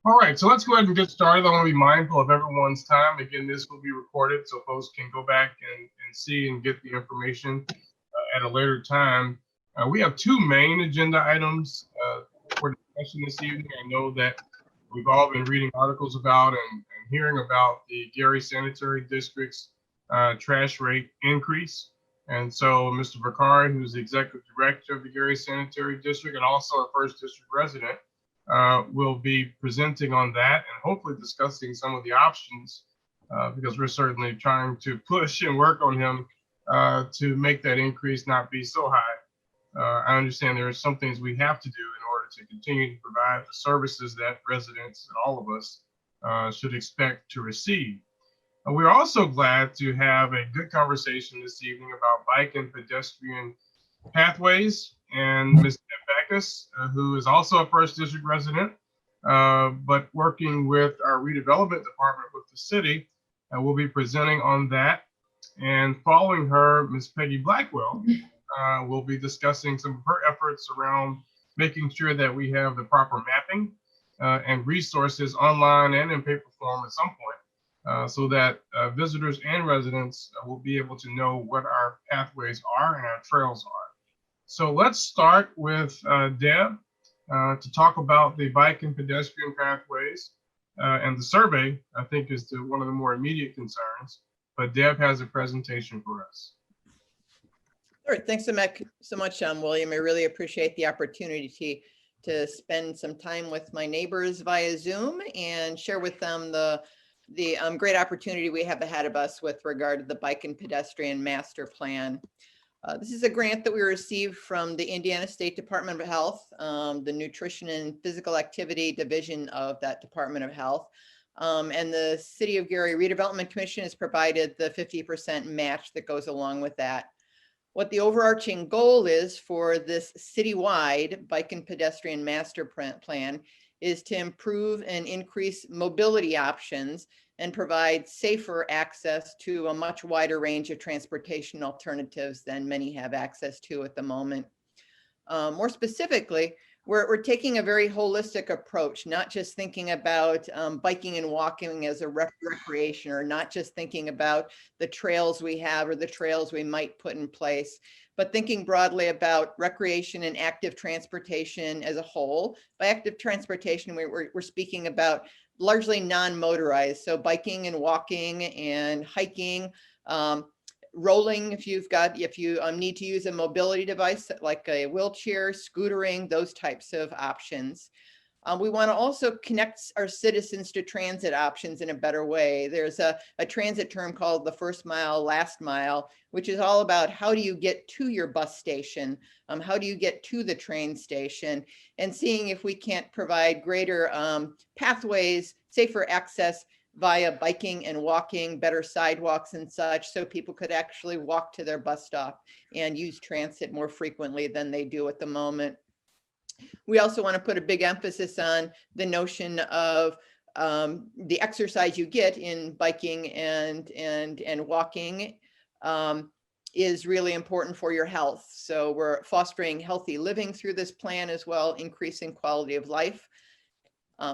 All right, so let's go ahead and get started. I want to be mindful of everyone's time. Again, this will be recorded so folks can go back and see and get the information at a later time. We have two main agenda items for discussion this evening. I know that we've all been reading articles about and hearing about the Gary Sanitary District's trash rate increase. And so Mr. Bakari, who's the executive director of the Gary Sanitary District and also a first district resident, will be presenting on that and hopefully discussing some of the options because we're certainly trying to push and work on him to make that increase not be so high. I understand there are some things we have to do in order to continue to provide the services that residents and all of us should expect to receive. We're also glad to have a good conversation this evening about bike and pedestrian pathways, and Ms. Backus, who is also a first district resident, but working with our redevelopment department with the city, will be presenting on that. And following her, Ms. Peggy Blackwell will be discussing some of her efforts around making sure that we have the proper mapping and resources online and in paper form at some point, so that visitors and residents will be able to know what our pathways are and our trails are. So let's start with Deb to talk about the bike and pedestrian pathways. And the survey, I think, is one of the more immediate concerns. But Deb has a presentation for us. All right, thanks so much, William. I really appreciate the opportunity to spend some time with my neighbors via Zoom and share with them the great opportunity we have ahead of us with regard to the Bike and Pedestrian Master Plan. This is a grant that we received from the Indiana State Department of Health, the Nutrition and Physical Activity Division of that Department of Health. And the City of Gary Redevelopment Commission has provided the 50% match that goes along with that. What the overarching goal is for this citywide bike and pedestrian master plan is to improve and increase mobility options and provide safer access to a much wider range of transportation alternatives than many have access to at the moment. More specifically, we're taking a very holistic approach, not just thinking about biking and walking as a recreation, or not just thinking about the trails we have or the trails we might put in place, but thinking broadly about recreation and active transportation as a whole. By active transportation, we're speaking about largely non-motorized, so biking and walking and hiking, rolling if you need to use a mobility device like a wheelchair, scootering, those types of options. We want to also connect our citizens to transit options in a better way. There's a transit term called the first mile, last mile, which is all about how do you get to your bus station? How do you get to the train station? And seeing if we can't provide greater pathways, safer access via biking and walking, better sidewalks and such, so people could actually walk to their bus stop and use transit more frequently than they do at the moment. We also want to put a big emphasis on the notion of the exercise you get in biking and walking is really important for your health. So we're fostering healthy living through this plan as well, increasing quality of life.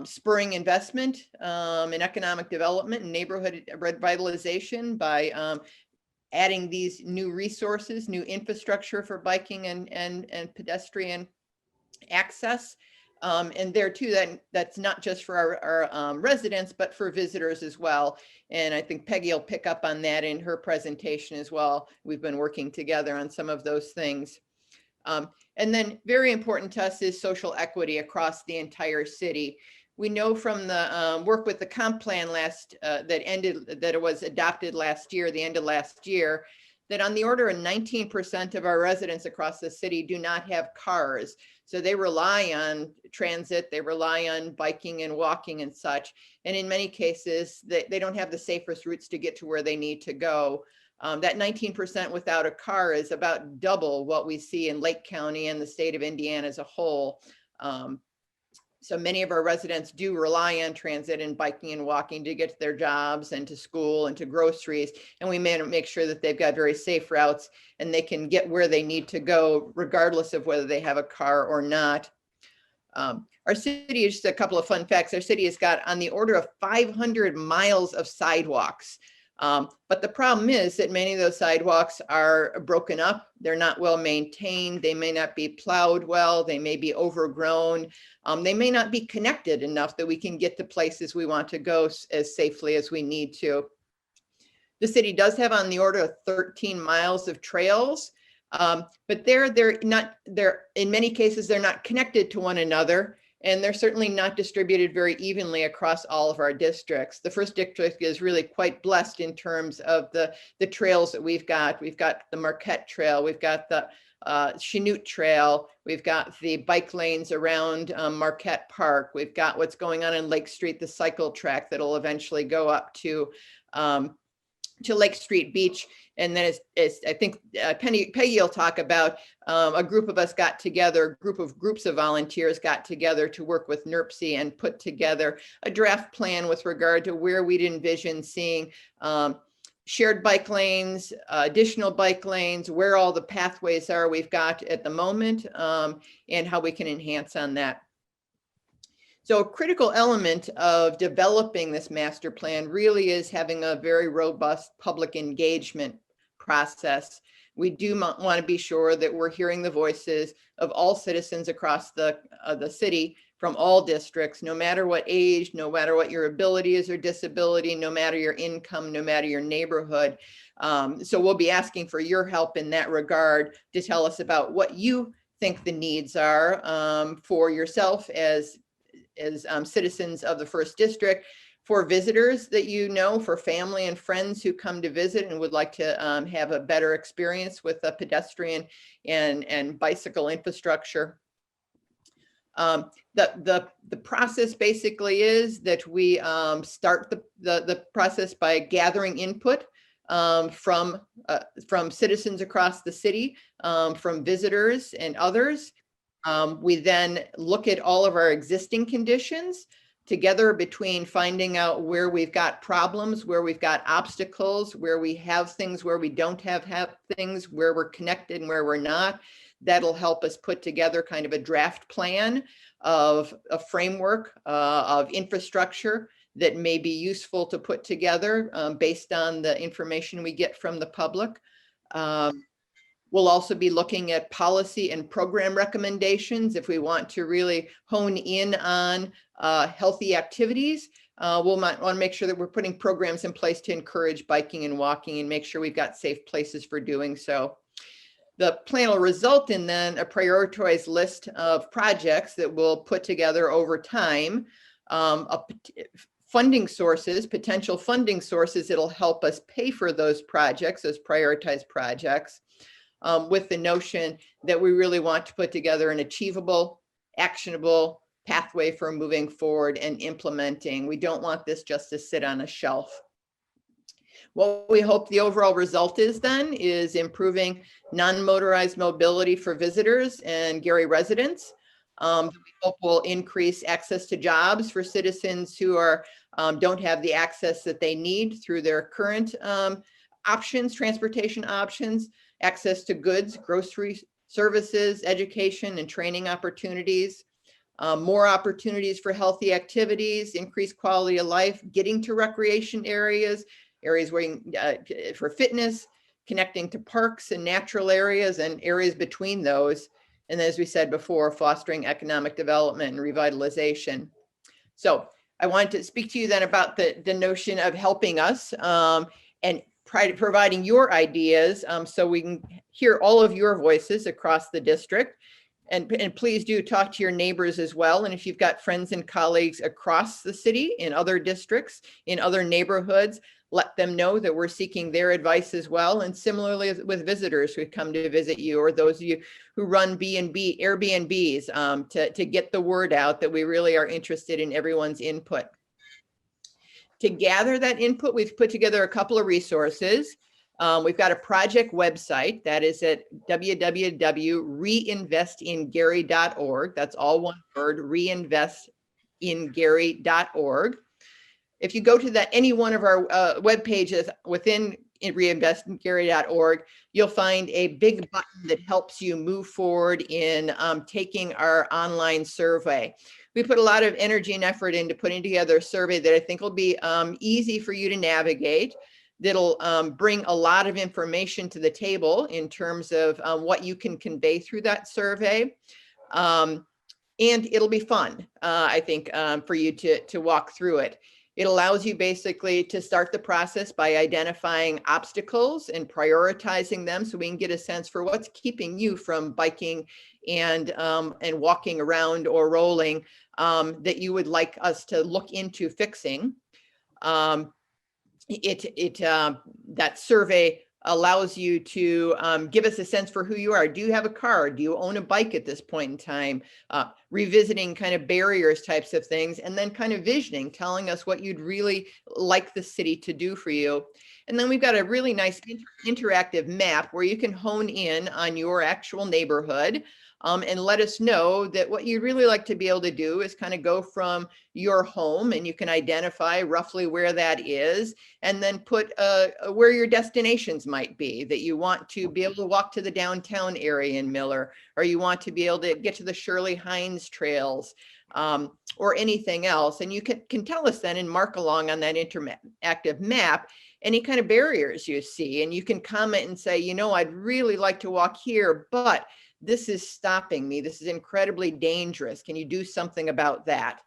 Spurring investment in economic development and neighborhood revitalization by adding these new resources, new infrastructure for biking and pedestrian access. And there too, that's not just for our residents, but for visitors as well. And I think Peggy will pick up on that in her presentation as well. We've been working together on some of those things. And then very important to us is social equity across the entire city. We know from the work with the comp plan that it was adopted last year, the end of last year, that on the order of 19% of our residents across the city do not have cars. So they rely on transit, they rely on biking and walking and such. And in many cases, they don't have the safest routes to get to where they need to go. That 19% without a car is about double what we see in Lake County and the state of Indiana as a whole. So many of our residents do rely on transit and biking and walking to get to their jobs and to school and to groceries. And we may make sure that they've got very safe routes and they can get where they need to go, regardless of whether they have a car or not. Our city, just a couple of fun facts, our city has got on the order of 500 miles of sidewalks. But the problem is that many of those sidewalks are broken up. They're not well maintained. They may not be plowed well. They may be overgrown. They may not be connected enough that we can get to places we want to go as safely as we need to. The city does have on the order of 13 miles of trails, but they're in many cases, they're not connected to one another. And they're certainly not distributed very evenly across all of our districts. The first district is really quite blessed in terms of the trails that we've got. We've got the Marquette Trail, we've got the Chanute Trail, we've got the bike lanes around Marquette Park, we've got what's going on in Lake Street, the cycle track that'll eventually go up to Lake Street Beach. And then I think Peggy will talk about a group of us got together, groups of volunteers got together to work with NERC and put together a draft plan with regard to where we'd envision seeing shared bike lanes, additional bike lanes, where all the pathways are we've got at the moment, and how we can enhance on that. So a critical element of developing this master plan really is having a very robust public engagement process. We do want to be sure that we're hearing the voices of all citizens across the city from all districts, no matter what age, no matter what your ability is or disability, no matter your income, no matter your neighborhood. So we'll be asking for your help in that regard to tell us about what you think the needs are for yourself as citizens of the first district, for visitors that you know, for family and friends who come to visit and would like to have a better experience with the pedestrian and bicycle infrastructure. The process basically is that we start the process by gathering input from citizens across the city, from visitors and others. We then look at all of our existing conditions together between finding out where we've got problems, where we've got obstacles, where we have things, where we don't have things, where we're connected and where we're not. That'll help us put together kind of a draft plan of a framework of infrastructure that may be useful to put together based on the information we get from the public. We'll also be looking at policy and program recommendations if we want to really hone in on healthy activities. We'll want to make sure that we're putting programs in place to encourage biking and walking and make sure we've got safe places for doing so. The plan will result in then a prioritized list of projects that we'll put together over time, funding sources, potential funding sources that'll help us pay for those projects, those prioritized projects. With the notion that we really want to put together an achievable, actionable pathway for moving forward and implementing. We don't want this just to sit on a shelf. What we hope the overall result is then is improving non-motorized mobility for visitors and Gary residents. We hope will increase access to jobs for citizens who don't have the access that they need through their current options, transportation options, access to goods, grocery services, education and training opportunities, more opportunities for healthy activities, increased quality of life, getting to recreation areas where for fitness, connecting to parks and natural areas and areas between those. And as we said before, fostering economic development and revitalization. So I wanted to speak to you then about the notion of helping us and providing your ideas so we can hear all of your voices across the district. And please do talk to your neighbors as well. And if you've got friends and colleagues across the city, in other districts, in other neighborhoods, let them know that we're seeking their advice as well. And similarly with visitors who come to visit you, or those of you who run Airbnbs, to get the word out that we really are interested in everyone's input. To gather that input, we've put together a couple of resources. We've got a project website that is at www.reinvestingary.org. That's all one word, reinvestingary.org. If you go to any one of our web pages within in reinvestingary.org, you'll find a big button that helps you move forward in taking our online survey. We put a lot of energy and effort into putting together a survey that I think will be easy for you to navigate, that'll bring a lot of information to the table in terms of what you can convey through that survey. And it'll be fun, I think, for you to walk through it. It allows you basically to start the process by identifying obstacles and prioritizing them so we can get a sense for what's keeping you from biking and walking around or rolling that you would like us to look into fixing. That survey allows you to give us a sense for who you are. Do you have a car? Do you own a bike at this point in time? Revisiting kind of barriers types of things, and then kind of visioning, telling us what you'd really like the city to do for you. And then we've got a really nice interactive map where you can hone in on your actual neighborhood and let us know that what you'd really like to be able to do is kind of go from your home, and you can identify roughly where that is, and then put where your destinations might be, that you want to be able to walk to the downtown area in Miller, or you want to be able to get to the Shirley Hines trails, or anything else. And you can tell us then and mark along on that interactive map any kind of barriers you see. And you can comment and say, you know, I'd really like to walk here, but this is stopping me. This is incredibly dangerous. Can you do something about that?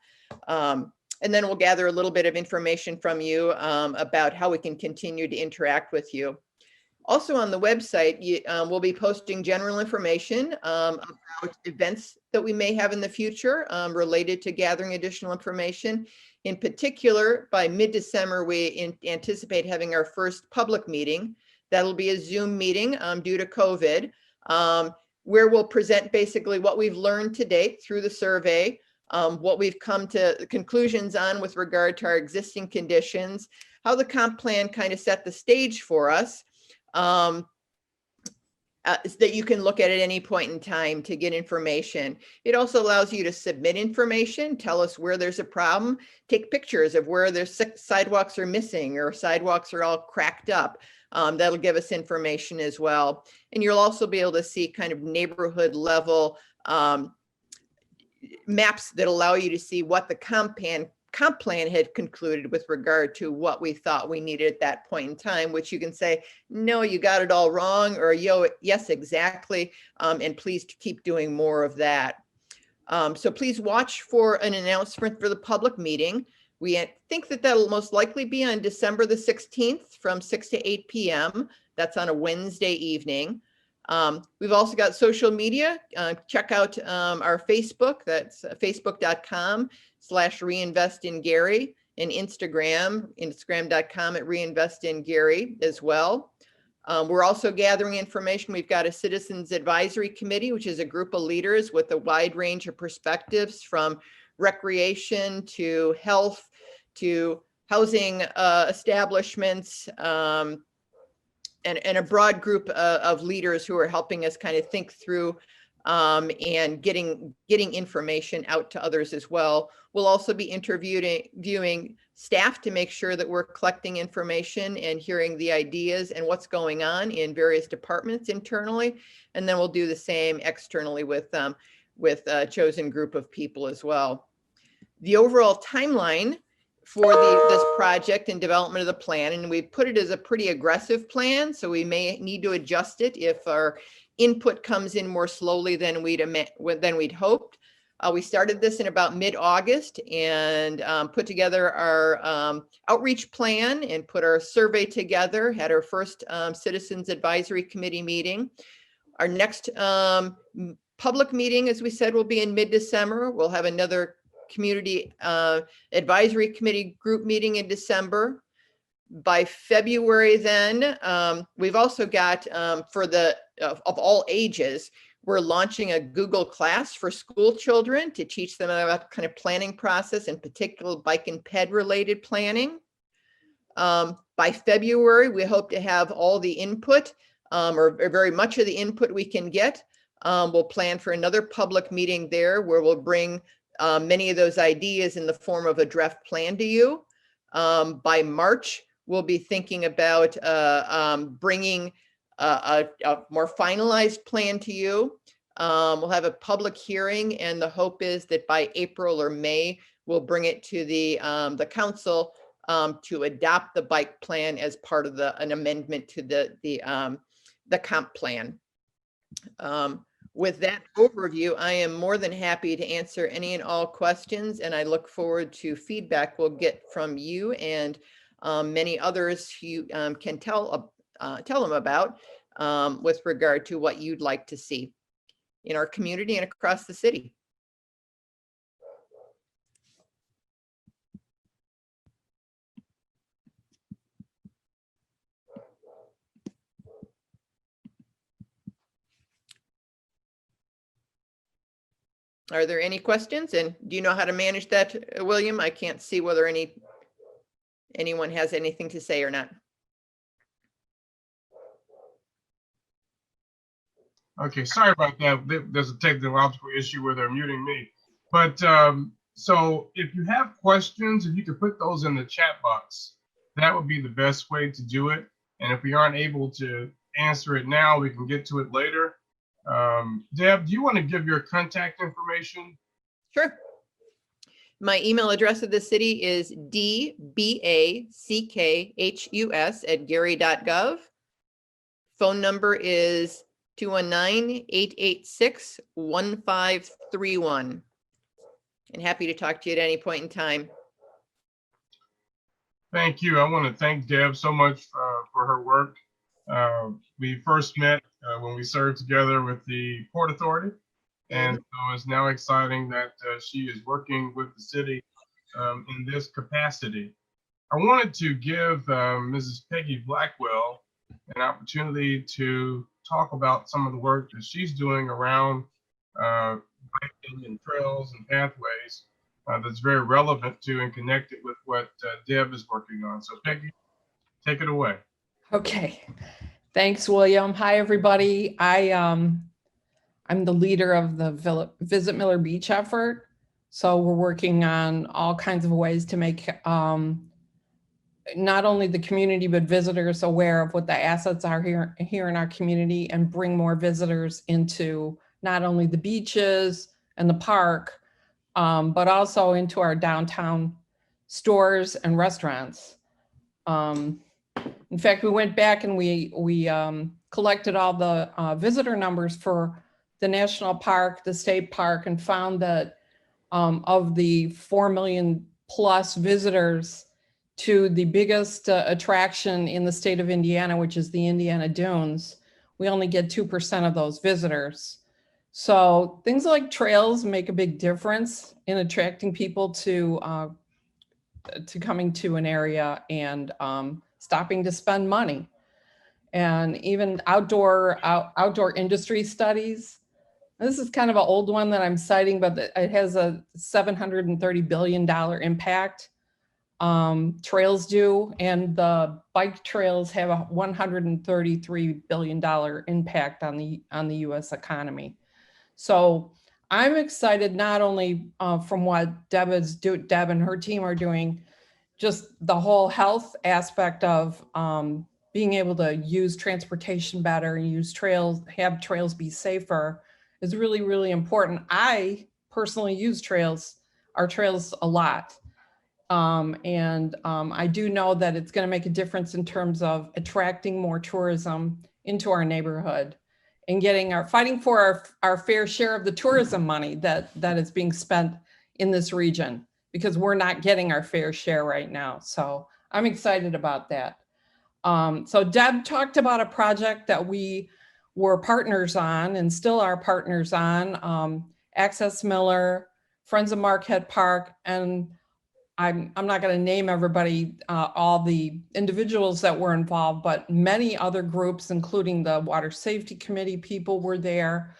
And then we'll gather a little bit of information from you about how we can continue to interact with you. Also on the website, we'll be posting general information about events that we may have in the future related to gathering additional information. In particular, by mid-December, we anticipate having our first public meeting. That'll be a Zoom meeting due to COVID, where we'll present basically what we've learned to date through the survey, what we've come to conclusions on with regard to our existing conditions, how the comp plan kind of set the stage for us, that you can look at any point in time to get information. It also allows you to submit information, tell us where there's a problem, take pictures of where there's sidewalks are missing or sidewalks are all cracked up. That'll give us information as well. And you'll also be able to see kind of neighborhood level maps that allow you to see what the comp plan had concluded with regard to what we thought we needed at that point in time, which you can say, no, you got it all wrong, or yes, exactly, and please keep doing more of that. So please watch for an announcement for the public meeting. We think that that'll most likely be on December the 16th from 6 to 8 p.m. That's on a Wednesday evening. We've also got social media. Check out our Facebook. That's facebook.com/reinvestingary, and instagram.com at reinvestingary as well. We're also gathering information. We've got a Citizens Advisory Committee, which is a group of leaders with a wide range of perspectives from recreation to health to housing establishments, and a broad group of leaders who are helping us kind of think through and getting information out to others as well. We'll also be interviewing staff to make sure that we're collecting information and hearing the ideas and what's going on in various departments internally. And then we'll do the same externally with a chosen group of people as well. The overall timeline for this project and development of the plan, and we've put it as a pretty aggressive plan, so we may need to adjust it if our input comes in more slowly than we'd hoped. We started this in about mid-August and put together our outreach plan and put our survey together, had our first Citizens Advisory Committee meeting. Our next public meeting, as we said, will be in mid-December. We'll have another Community Advisory Committee group meeting in December. By February then, we've also got for the of all ages, we're launching a Google Class for school children to teach them about kind of planning process, in particular bike and ped related planning. By February, we hope to have all the input or very much of the input we can get. We'll plan for another public meeting there where we'll bring many of those ideas in the form of a draft plan to you. By March, we'll be thinking about bringing a more finalized plan to you. We'll have a public hearing, and the hope is that by April or May, we'll bring it to the council to adopt the bike plan as part of an amendment to the comp plan. With that overview, I am more than happy to answer any and all questions, and I look forward to feedback we'll get from you and many others you can tell them about with regard to what you'd like to see in our community and across the city. Are there any questions? And do you know how to manage that, William? I can't see whether anyone has anything to say or not. Okay, sorry about that. There's a technological issue where they're muting me. But so if you have questions, if you could put those in the chat box, that would be the best way to do it. And if we aren't able to answer it now, we can get to it later. Deb, do you want to give your contact information? Sure. My email address of the city is dbackhus@gary.gov. Phone number is 219-886-1531. And happy to talk to you at any point in time. Thank you. I want to thank Deb so much for her work. We first met when we served together with the Port Authority. And so it's now exciting that she is working with the city in this capacity. I wanted to give Mrs. Peggy Blackwell an opportunity to talk about some of the work that she's doing around biking and trails and pathways that's very relevant to and connected with what Deb is working on. So Peggy, take it away. Okay, thanks, William. Hi, everybody. I'm the leader of the Visit Miller Beach effort. So we're working on all kinds of ways to make not only the community, but visitors aware of what the assets are here in our community, and bring more visitors into not only the beaches and the park, but also into our downtown stores and restaurants. In fact, we went back and we collected all the visitor numbers for the national park, the state park, and found that of the 4 million plus visitors to the biggest attraction in the state of Indiana, which is the Indiana Dunes, we only get 2% of those visitors. So things like trails make a big difference in attracting people to coming to an area and stopping to spend money. And even outdoor industry studies. This is kind of an old one that I'm citing, but it has a $730 billion impact. Trails do, and the bike trails have a $133 billion impact on the U.S. economy. So I'm excited not only from what Deb and her team are doing, just the whole health aspect of being able to use transportation better and use trails, have trails be safer is really, really important. I personally use our trails a lot. I do know that it's going to make a difference in terms of attracting more tourism into our neighborhood and fighting for our fair share of the tourism money that is being spent in this region, because we're not getting our fair share right now. So I'm excited about that. So Deb talked about a project that we were partners on and still are partners on, Access Miller, Friends of Marquette Park, and I'm not going to name everybody, all the individuals that were involved, but many other groups, including the Water Safety Committee people were there,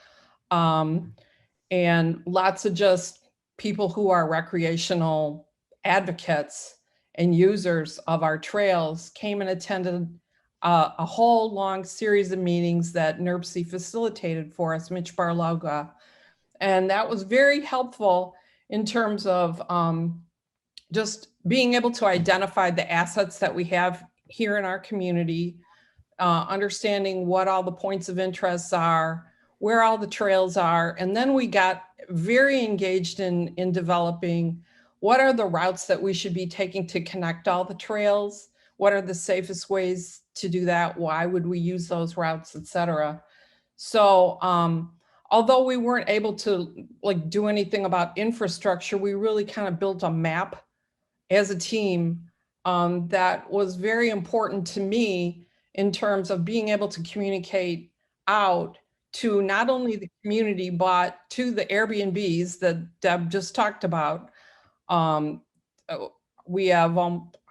and lots of just people who are recreational advocates and users of our trails came and attended a whole long series of meetings that NERC facilitated for us, Mitch Barloga. And that was very helpful in terms of just being able to identify the assets that we have here in our community, understanding what all the points of interest are, where all the trails are. And then we got very engaged in developing what are the routes that we should be taking to connect all the trails? What are the safest ways to do that? Why would we use those routes, et cetera? So although we weren't able to like do anything about infrastructure, we really kind of built a map as a team that was very important to me in terms of being able to communicate out to not only the community, but to the Airbnbs that Deb just talked about. We have,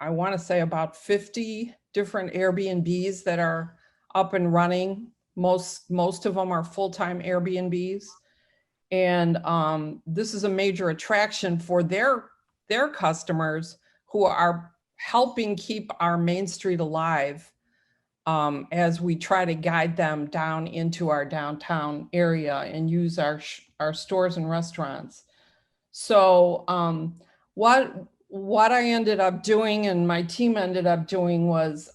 I want to say about 50 different Airbnbs that are up and running. Most of them are full-time Airbnbs. And this is a major attraction for their customers who are helping keep our Main Street alive as we try to guide them down into our downtown area and use our stores and restaurants. So what I ended up doing and my team ended up doing was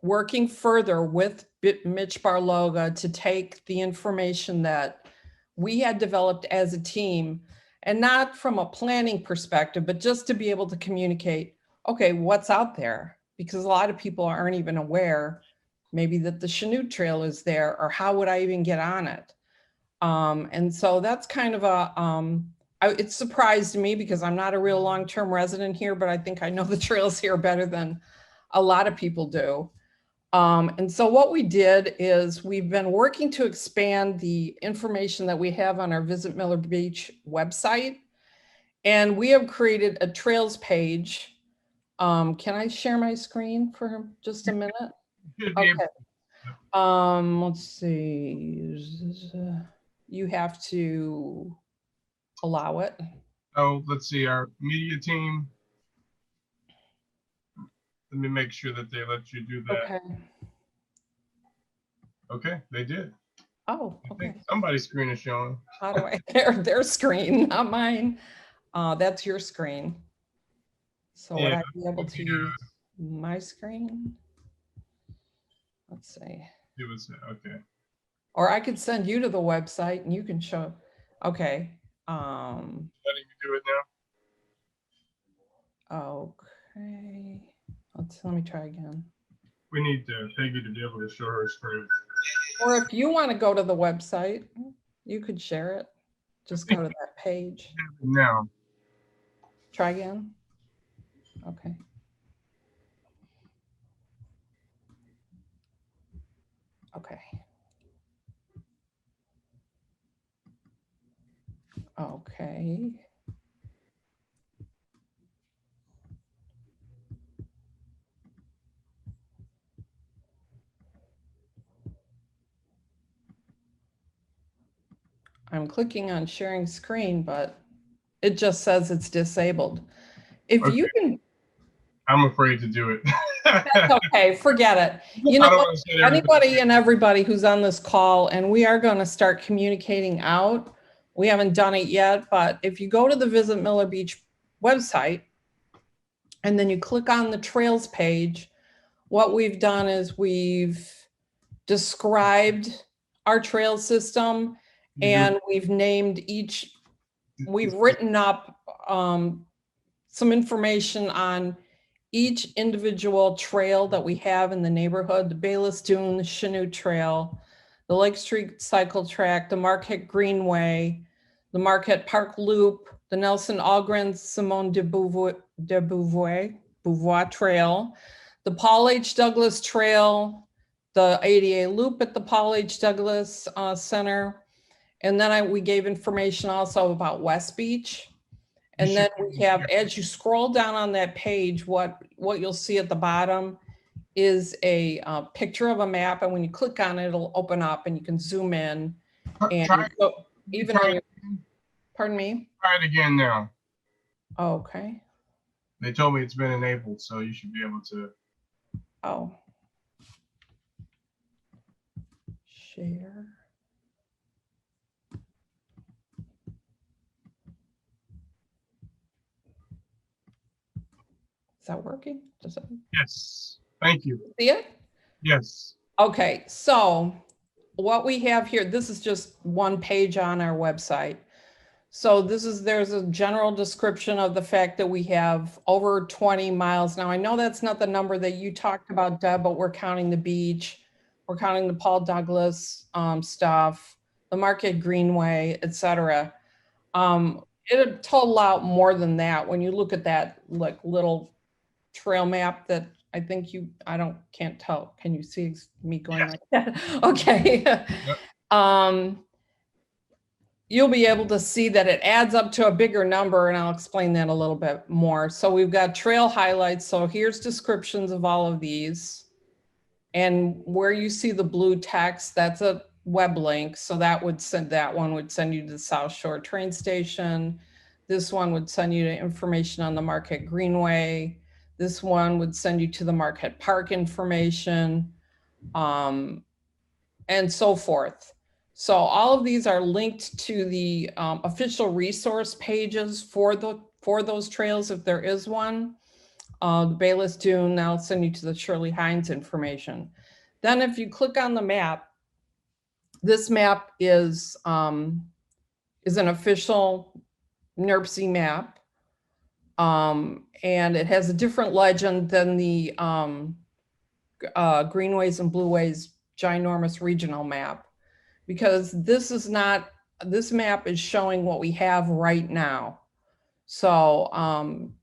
working further with Mitch Barloga to take the information that we had developed as a team, and not from a planning perspective, but just to be able to communicate, okay, what's out there? Because a lot of people aren't even aware maybe that the Chanute Trail is there, or how would I even get on it? And so that's kind of it surprised me because I'm not a real long-term resident here, but I think I know the trails here better than a lot of people do. And so what we did is we've been working to expand the information that we have on our Visit Miller Beach website. And we have created a trails page. Can I share my screen for just a minute? Okay. Let's see. You have to allow it. Oh, let's see, our media team. Let me make sure that they let you do that. Okay. Okay, they did. Oh, I think okay. somebody's screen is showing. How do I, their screen, not mine. That's your screen. So would Yeah, I be able to use my screen? Let's see. it was okay. Or I could send you to the website and you can show. Okay. Letting you do it now. Okay. Let me try again. We need Peggy to be able to show her screen. Or if you want to go to the website, you could share it. Just go to that page. Now. Try again. Okay. Okay. Okay. I'm clicking on sharing screen, but it just says it's disabled. If Okay. you can, I'm afraid to do it. that's okay, forget it. You know what? Anybody and everybody who's on this call, and we are going to start communicating out. We haven't done it yet, but if you go to the Visit Miller Beach website and then you click on the trails page, what we've done is we've described our trail system and we've named each, we've written up some information on each individual trail that we have in the neighborhood: the Bayless Dune, the Chanute Trail, the Lake Street Cycle Track, the Marquette Greenway, the Marquette Park Loop, the Nelson Algren Simone de Beauvoir Trail, the Paul H. Douglas Trail, the ADA Loop at the Paul H. Douglas Center. And then we gave information also about West Beach. And then we have, as you scroll down on that page, what you'll see at the bottom is a picture of a map. And when you click on it, it'll open up and you can zoom in. And so even on your, pardon me? Try it again now. Okay. They told me it's been enabled, so you should be able to. Oh. Share. Is that working? Does it Yes, thank you. see it? Yes. Okay, so what we have here, this is just one page on our website. So there's a general description of the fact that we have over 20 miles. Now, I know that's not the number that you talked about, Deb, but we're counting the beach. We're counting the Paul Douglas stuff, the Market Greenway, et cetera. It'll total out more than that when you look at that like little trail map that I think can't tell. Can you see me going like that? Okay. Yep. You'll be able to see that it adds up to a bigger number, and I'll explain that a little bit more. So we've got trail highlights. So here's descriptions of all of these. And where you see the blue text, that's a web link. So that one would send you to the South Shore train station. This one would send you to information on the Market Greenway. This one would send you to the Market Park information, and so forth. So all of these are linked to the official resource pages for those trails, if there is one. The Bayless Dune, that'll send you to the Shirley Hines information. Then if you click on the map, this map is an official NERC map. And it has a different legend than the Greenways and Blueways ginormous regional map, because this map is showing what we have right now. So I'm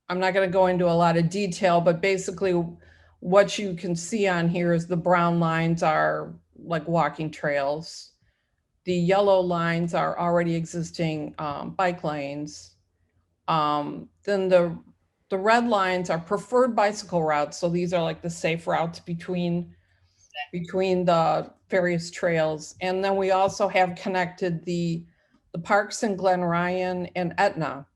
not going to go into a lot of detail, but basically what you can see on here is the brown lines are like walking trails. The yellow lines are already existing bike lanes. Then the red lines are preferred bicycle routes. So these are like the safe routes between the various trails. And then we also have connected the parks in Glen Ryan and Etna,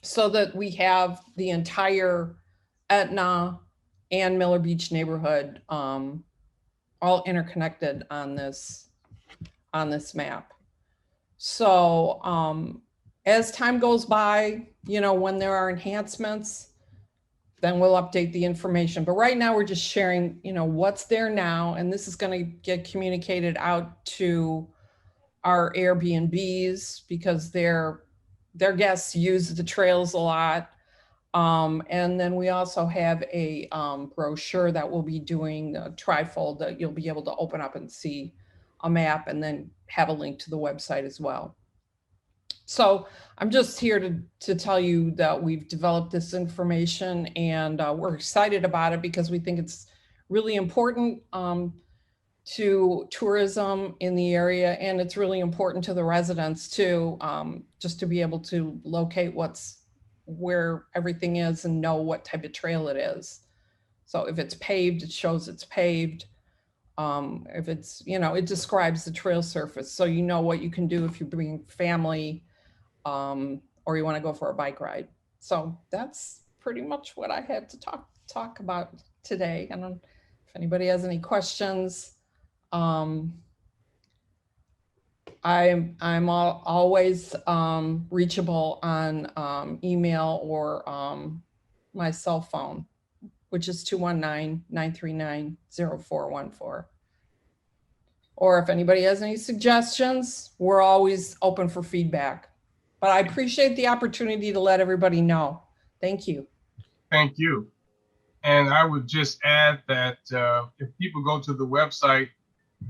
so that we have the entire Etna and Miller Beach neighborhood all interconnected on this map. So as time goes by, when there are enhancements, then we'll update the information. But right now we're just sharing, what's there now. And this is going to get communicated out to our Airbnbs because their guests use the trails a lot. And then we also have a brochure that we'll be doing, the trifold, that you'll be able to open up and see a map and then have a link to the website as well. So I'm just here to tell you that we've developed this information, and we're excited about it because we think it's really important to tourism in the area, and it's really important to the residents too, just to be able to locate where everything is and know what type of trail it is. So if it's paved, it shows it's paved. If it's, it describes the trail surface, so you know what you can do if you bring family or you want to go for a bike ride. So that's pretty much what I had to talk about today. I don't know if anybody has any questions. I'm always reachable on email or my cell phone, which is 219-939-0414. Or if anybody has any suggestions, we're always open for feedback. But I appreciate the opportunity to let everybody know. Thank you. Thank you. And I would just add that if people go to the website,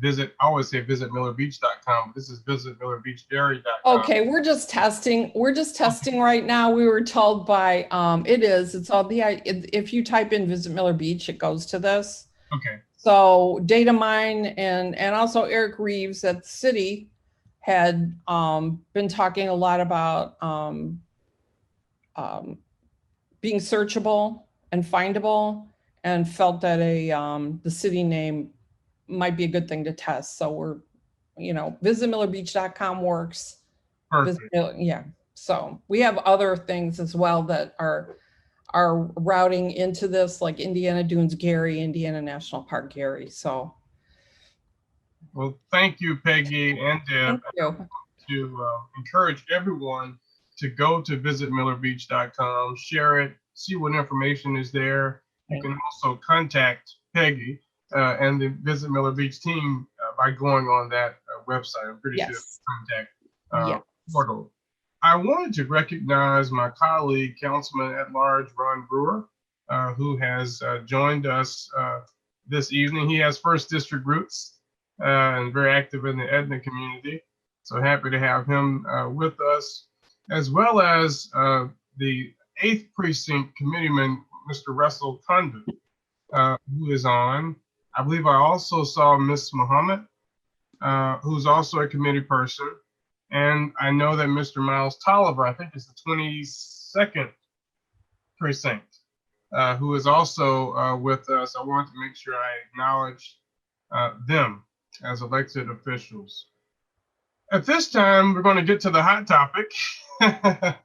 I always say visit millerbeach.com. This is visit millerbeachdairy.com. Okay, we're just testing. We're just testing right now. We were told by it's all if you type in visit Miller Beach, it goes to this. Okay. So Data Mine and also Eric Reeves at the city had been talking a lot about being searchable and findable, and felt that the city name might be a good thing to test. So we're, visit millerbeach.com works. Perfect. Yeah. So we have other things as well that are routing into this, like Indiana Dunes Gary, Indiana National Park Gary. So. Well, thank you, Peggy and Deb. Thank you. To encourage everyone to go to visitmillerbeach.com, share it, see what information is there. You Right. can also contact Peggy and the Visit Miller Beach team by going on that website. I'm pretty sure Yes. contact Yeah. portal. I wanted to recognize my colleague, Councilman at Large Ron Brewer, who has joined us this evening. He has First District roots and very active in the Edna community. So happy to have him with us, as well as the 8th Precinct Committeeman, Mr. Russell Condon, who is on. I believe I also saw Ms. Muhammad, who's also a committee person. And I know that Mr. Miles Tolliver, I think it's the 22nd Precinct, who is also with us. I want to make sure I acknowledge them as elected officials. At this time, we're going to get to the hot topic that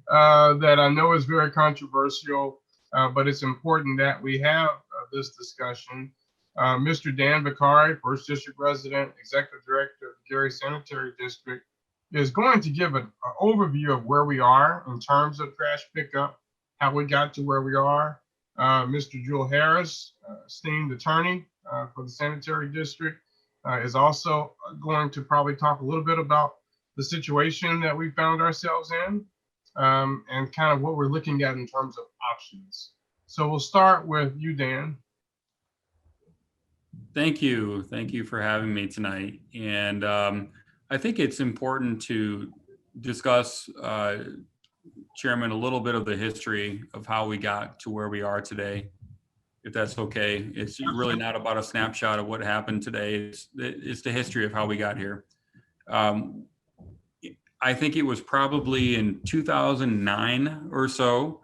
I know is very controversial, but it's important that we have this discussion. Mr. Dan Vicari, First District resident, Executive Director of Gary Sanitary District, is going to give an overview of where we are in terms of trash pickup, how we got to where we are. Mr. Jewel Harris, esteemed attorney for the Sanitary District, is also going to probably talk a little bit about the situation that we found ourselves in and kind of what we're looking at in terms of options. So we'll start with you, Dan. Thank you. Thank you for having me tonight. And I think it's important to discuss, Chairman, a little bit of the history of how we got to where we are today, if that's okay. It's really not about a snapshot of what happened today. It's the history of how we got here. I think it was probably in 2009 or so,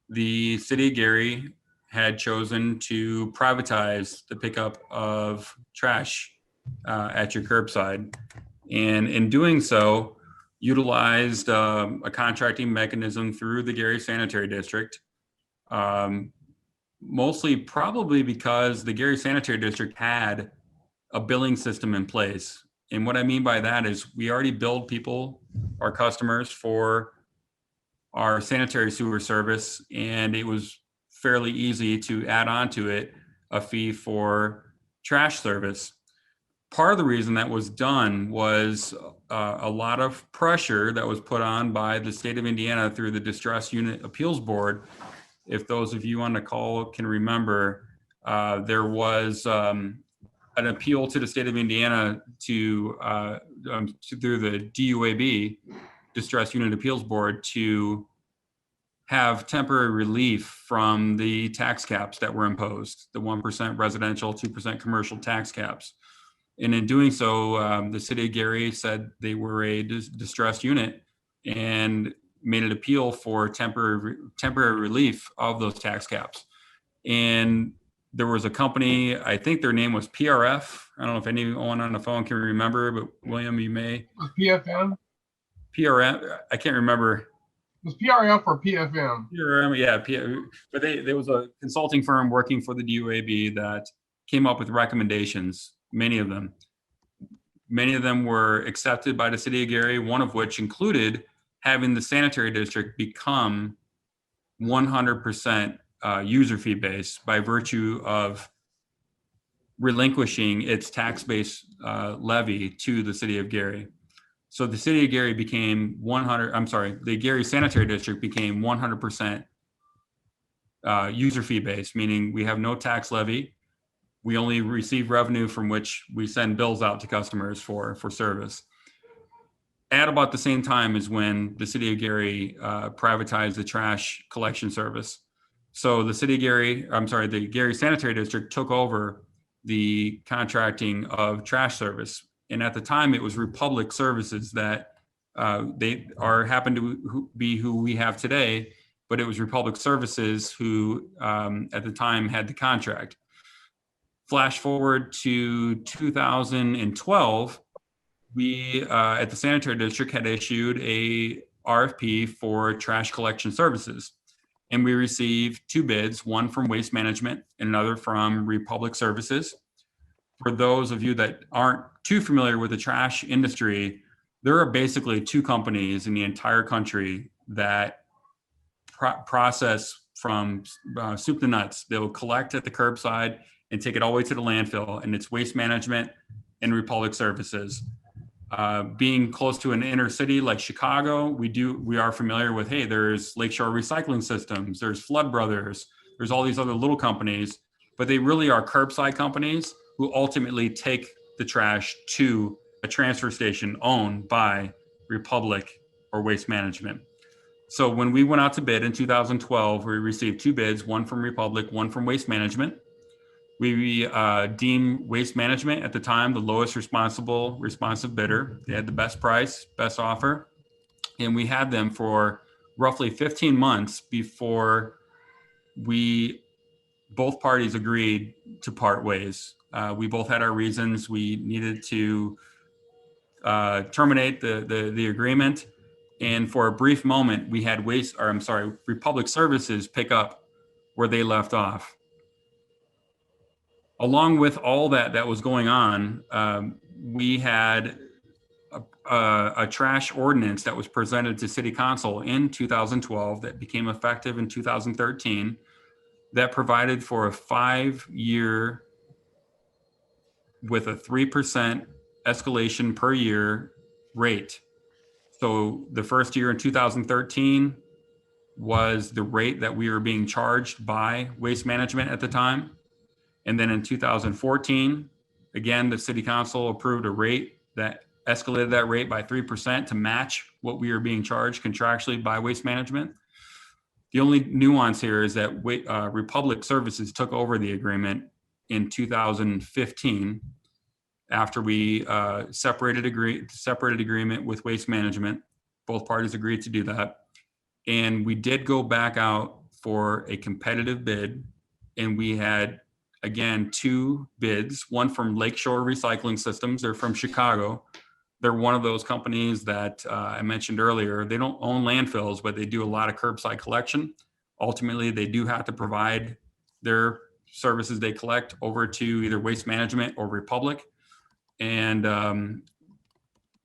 the city of Gary had chosen to privatize the pickup of trash at your curbside. And in doing so, utilized a contracting mechanism through the Gary Sanitary District, mostly probably because the Gary Sanitary District had a billing system in place. And what I mean by that is we already billed people, our customers, for our sanitary sewer service, and it was fairly easy to add on to it a fee for trash service. Part of the reason that was done was a lot of pressure that was put on by the state of Indiana through the Distress Unit Appeals Board. If those of you on the call can remember, there was an appeal to the state of Indiana through the DUAB, Distress Unit Appeals Board, to have temporary relief from the tax caps that were imposed, the 1% residential, 2% commercial tax caps. And in doing so, the city of Gary said they were a distressed unit and made an appeal for temporary relief of those tax caps. And there was a company, I think their name was PRF. I don't know if anyone on the phone can remember, but William, you may. Was PFM? PRF, I can't remember. Was PRF or PFM? PRM, yeah, but there was a consulting firm working for the DUAB that came up with recommendations. Many of them were accepted by the city of Gary, one of which included having the sanitary district become 100% user fee based by virtue of relinquishing its tax-based levy to the city of Gary. So the city of Gary became the Gary Sanitary District became 100% user fee based, meaning we have no tax levy. We only receive revenue from which we send bills out to customers for service. At about the same time is when the city of Gary privatized the trash collection service. So the Gary Sanitary District took over the contracting of trash service. And at the time, it was Republic Services that happened to be who we have today, but it was Republic Services who at the time had the contract. Flash forward to 2012, we at the Sanitary District had issued a RFP for trash collection services. And we received two bids, one from Waste Management and another from Republic Services. For those of you that aren't too familiar with the trash industry, there are basically two companies in the entire country that process from soup to nuts. They'll collect at the curbside and take it all the way to the landfill, and it's Waste Management and Republic Services. Being close to an inner city like Chicago, we are familiar with, hey, there's Lakeshore Recycling Systems, there's Flood Brothers, there's all these other little companies, but they really are curbside companies who ultimately take the trash to a transfer station owned by Republic or Waste Management. So when we went out to bid in 2012, we received 2 bids, one from Republic, one from Waste Management. We deemed Waste Management at the time the lowest responsive bidder. They had the best price, best offer, and we had them for roughly 15 months before both parties agreed to part ways. We both had our reasons. We needed to terminate the agreement, and for a brief moment, we had Republic Services pick up where they left off. Along with all that was going on, we had a trash ordinance that was presented to City Council in 2012 that became effective in 2013 that provided for a 5-year with a 3% escalation per year rate. So the first year in 2013 was the rate that we were being charged by Waste Management at the time. And then in 2014, again, the City Council approved a rate that escalated that rate by 3% to match what we were being charged contractually by Waste Management. The only nuance here is that Republic Services took over the agreement in 2015 after we separated agreement with Waste Management. Both parties agreed to do that. And we did go back out for a competitive bid, and we had, again, 2 bids, one from Lakeshore Recycling Systems. They're from Chicago. They're one of those companies that I mentioned earlier. They don't own landfills, but they do a lot of curbside collection. Ultimately, they do have to provide their services they collect over to either Waste Management or Republic. And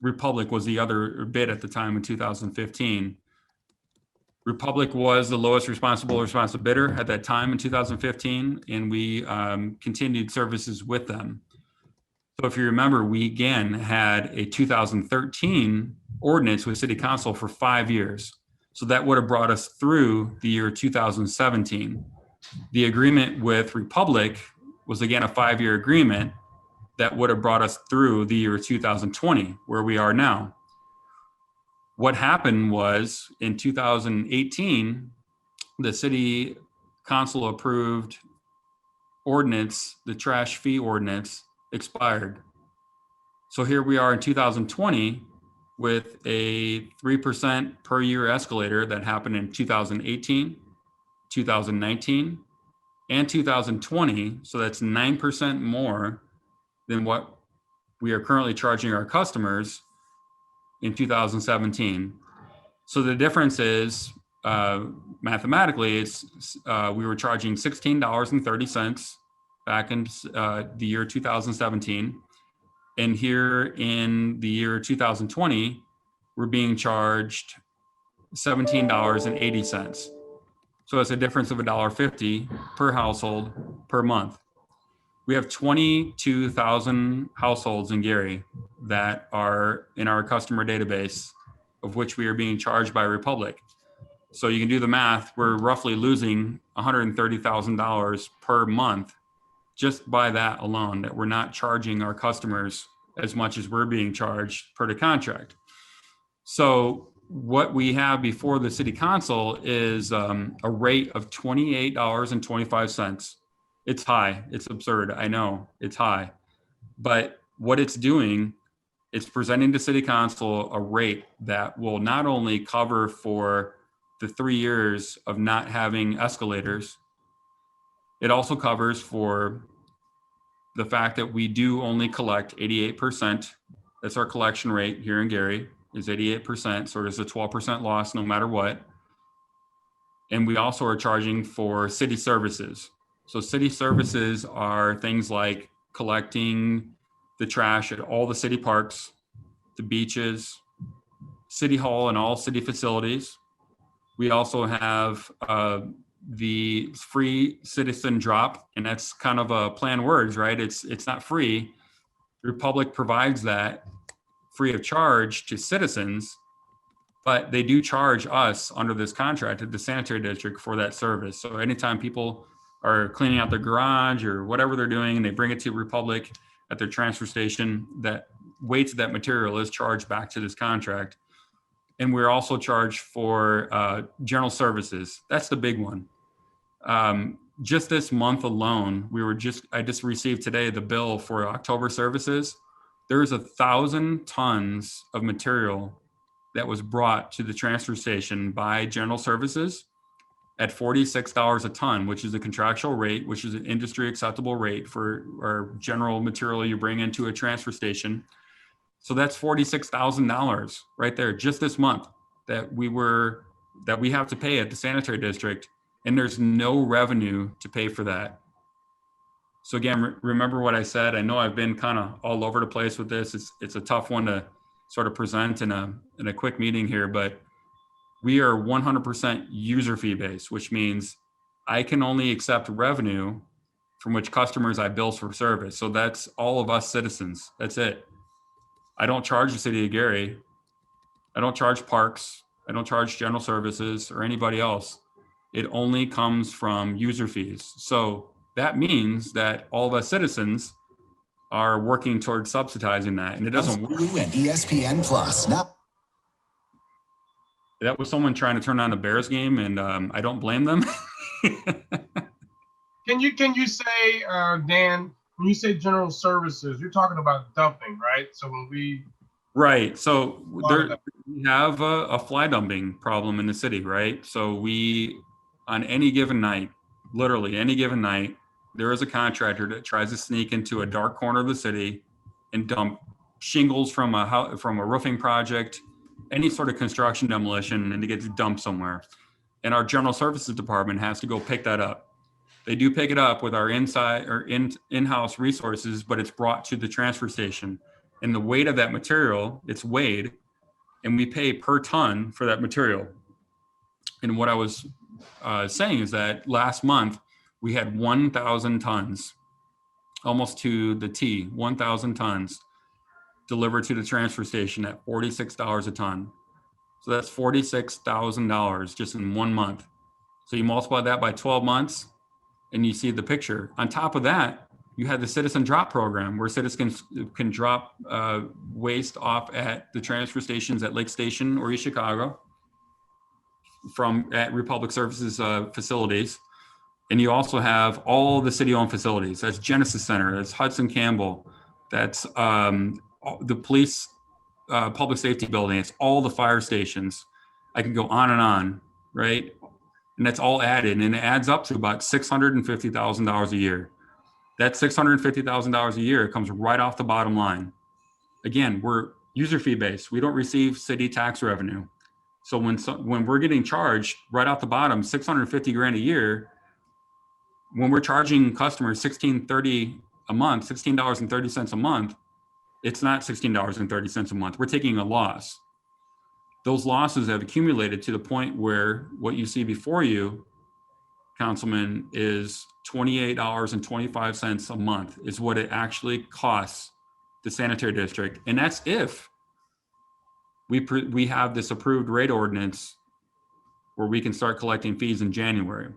Republic was the other bid at the time in 2015. Republic was the lowest responsive bidder at that time in 2015, and we continued services with them. So if you remember, we again had a 2013 ordinance with City Council for 5 years. So that would have brought us through the year 2017. The agreement with Republic was again a 5-year agreement that would have brought us through the year 2020, where we are now. What happened was in 2018, the City Council approved ordinance, the trash fee ordinance expired. So here we are in 2020 with a 3% per year escalator that happened in 2018, 2019, and 2020. So that's 9% more than what we are currently charging our customers in 2017. So the difference is mathematically, we were charging $16.30 back in the year 2017. And here in the year 2020, we're being charged $17.80. So it's a difference of $1.50 per household per month. We have 22,000 households in Gary that are in our customer database, of which we are being charged by Republic. So you can do the math. We're roughly losing $130,000 per month just by that alone, that we're not charging our customers as much as we're being charged per the contract. So what we have before the City Council is a rate of $28.25. It's high. It's absurd. I know it's high. But what it's doing, it's presenting to City Council a rate that will not only cover for the 3 years of not having escalators, it also covers for the fact that we do only collect 88%. That's our collection rate here in Gary, is 88%. So there's a 12% loss no matter what. And we also are charging for city services. So city services are things like collecting the trash at all the city parks, the beaches, City Hall and all city facilities. We also have the free citizen drop, and that's kind of a play on words, right? It's not free. The Republic provides that free of charge to citizens, but they do charge us under this contract at the sanitary district for that service. So anytime people are cleaning out their garage or whatever they're doing, and they bring it to Republic at their transfer station, that weight of that material is charged back to this contract. And we're also charged for general services. That's the big one. Just this month alone, I just received today the bill for October services. There's 1,000 tons of material that was brought to the transfer station by general services at $46 a ton, which is a contractual rate, which is an industry acceptable rate for our general material you bring into a transfer station. So that's $46,000 right there just this month that we have to pay at the sanitary district, and there's no revenue to pay for that. So again, remember what I said. I know I've been kind of all over the place with this. It's a tough one to sort of present in a quick meeting here, but we are 100% user fee based, which means I can only accept revenue from which customers I bill for service. So that's all of us citizens. That's it. I don't charge the city of Gary. I don't charge parks. I don't charge general services or anybody else. It only comes from user fees. So that means that all of us citizens are working towards subsidizing that, and it doesn't work. And ESPN Plus. Now, that was someone trying to turn on a Bears game, and I don't blame them. Can you say, Dan, when you say general services, you're talking about dumping, right? So when we Right. So we have a fly dumping problem in the city, right? So we, on any given night, literally any given night, there is a contractor that tries to sneak into a dark corner of the city and dump shingles from a roofing project, any sort of construction demolition, and it gets dumped somewhere. And our general services department has to go pick that up. They do pick it up with our in-house resources, but it's brought to the transfer station. And the weight of that material, it's weighed, and we pay per ton for that material. And what I was saying is that last month, we had 1,000 tons, almost to the T, 1,000 tons delivered to the transfer station at $46 a ton. So that's $46,000 just in 1 month. So you multiply that by 12 months and you see the picture. On top of that, you had the citizen drop program where citizens can drop waste off at the transfer stations at Lake Station or East Chicago at Republic Services facilities. And you also have all the city-owned facilities. That's Genesis Center, that's Hudson Campbell, that's the police public safety building, it's all the fire stations. I can go on, right? And that's all added, and it adds up to about $650,000 a year. That $650,000 a year comes right off the bottom line. Again, we're user fee based. We don't receive city tax revenue. So when we're getting charged right off the bottom, 650 grand a year, when we're charging customers $16.30 a month, $16.30 a month, it's not $16.30 a month. We're taking a loss. Those losses have accumulated to the point where what you see before you, Councilman, is $28.25 a month is what it actually costs the sanitary district. And that's if we have this approved rate ordinance where we can start collecting fees in January.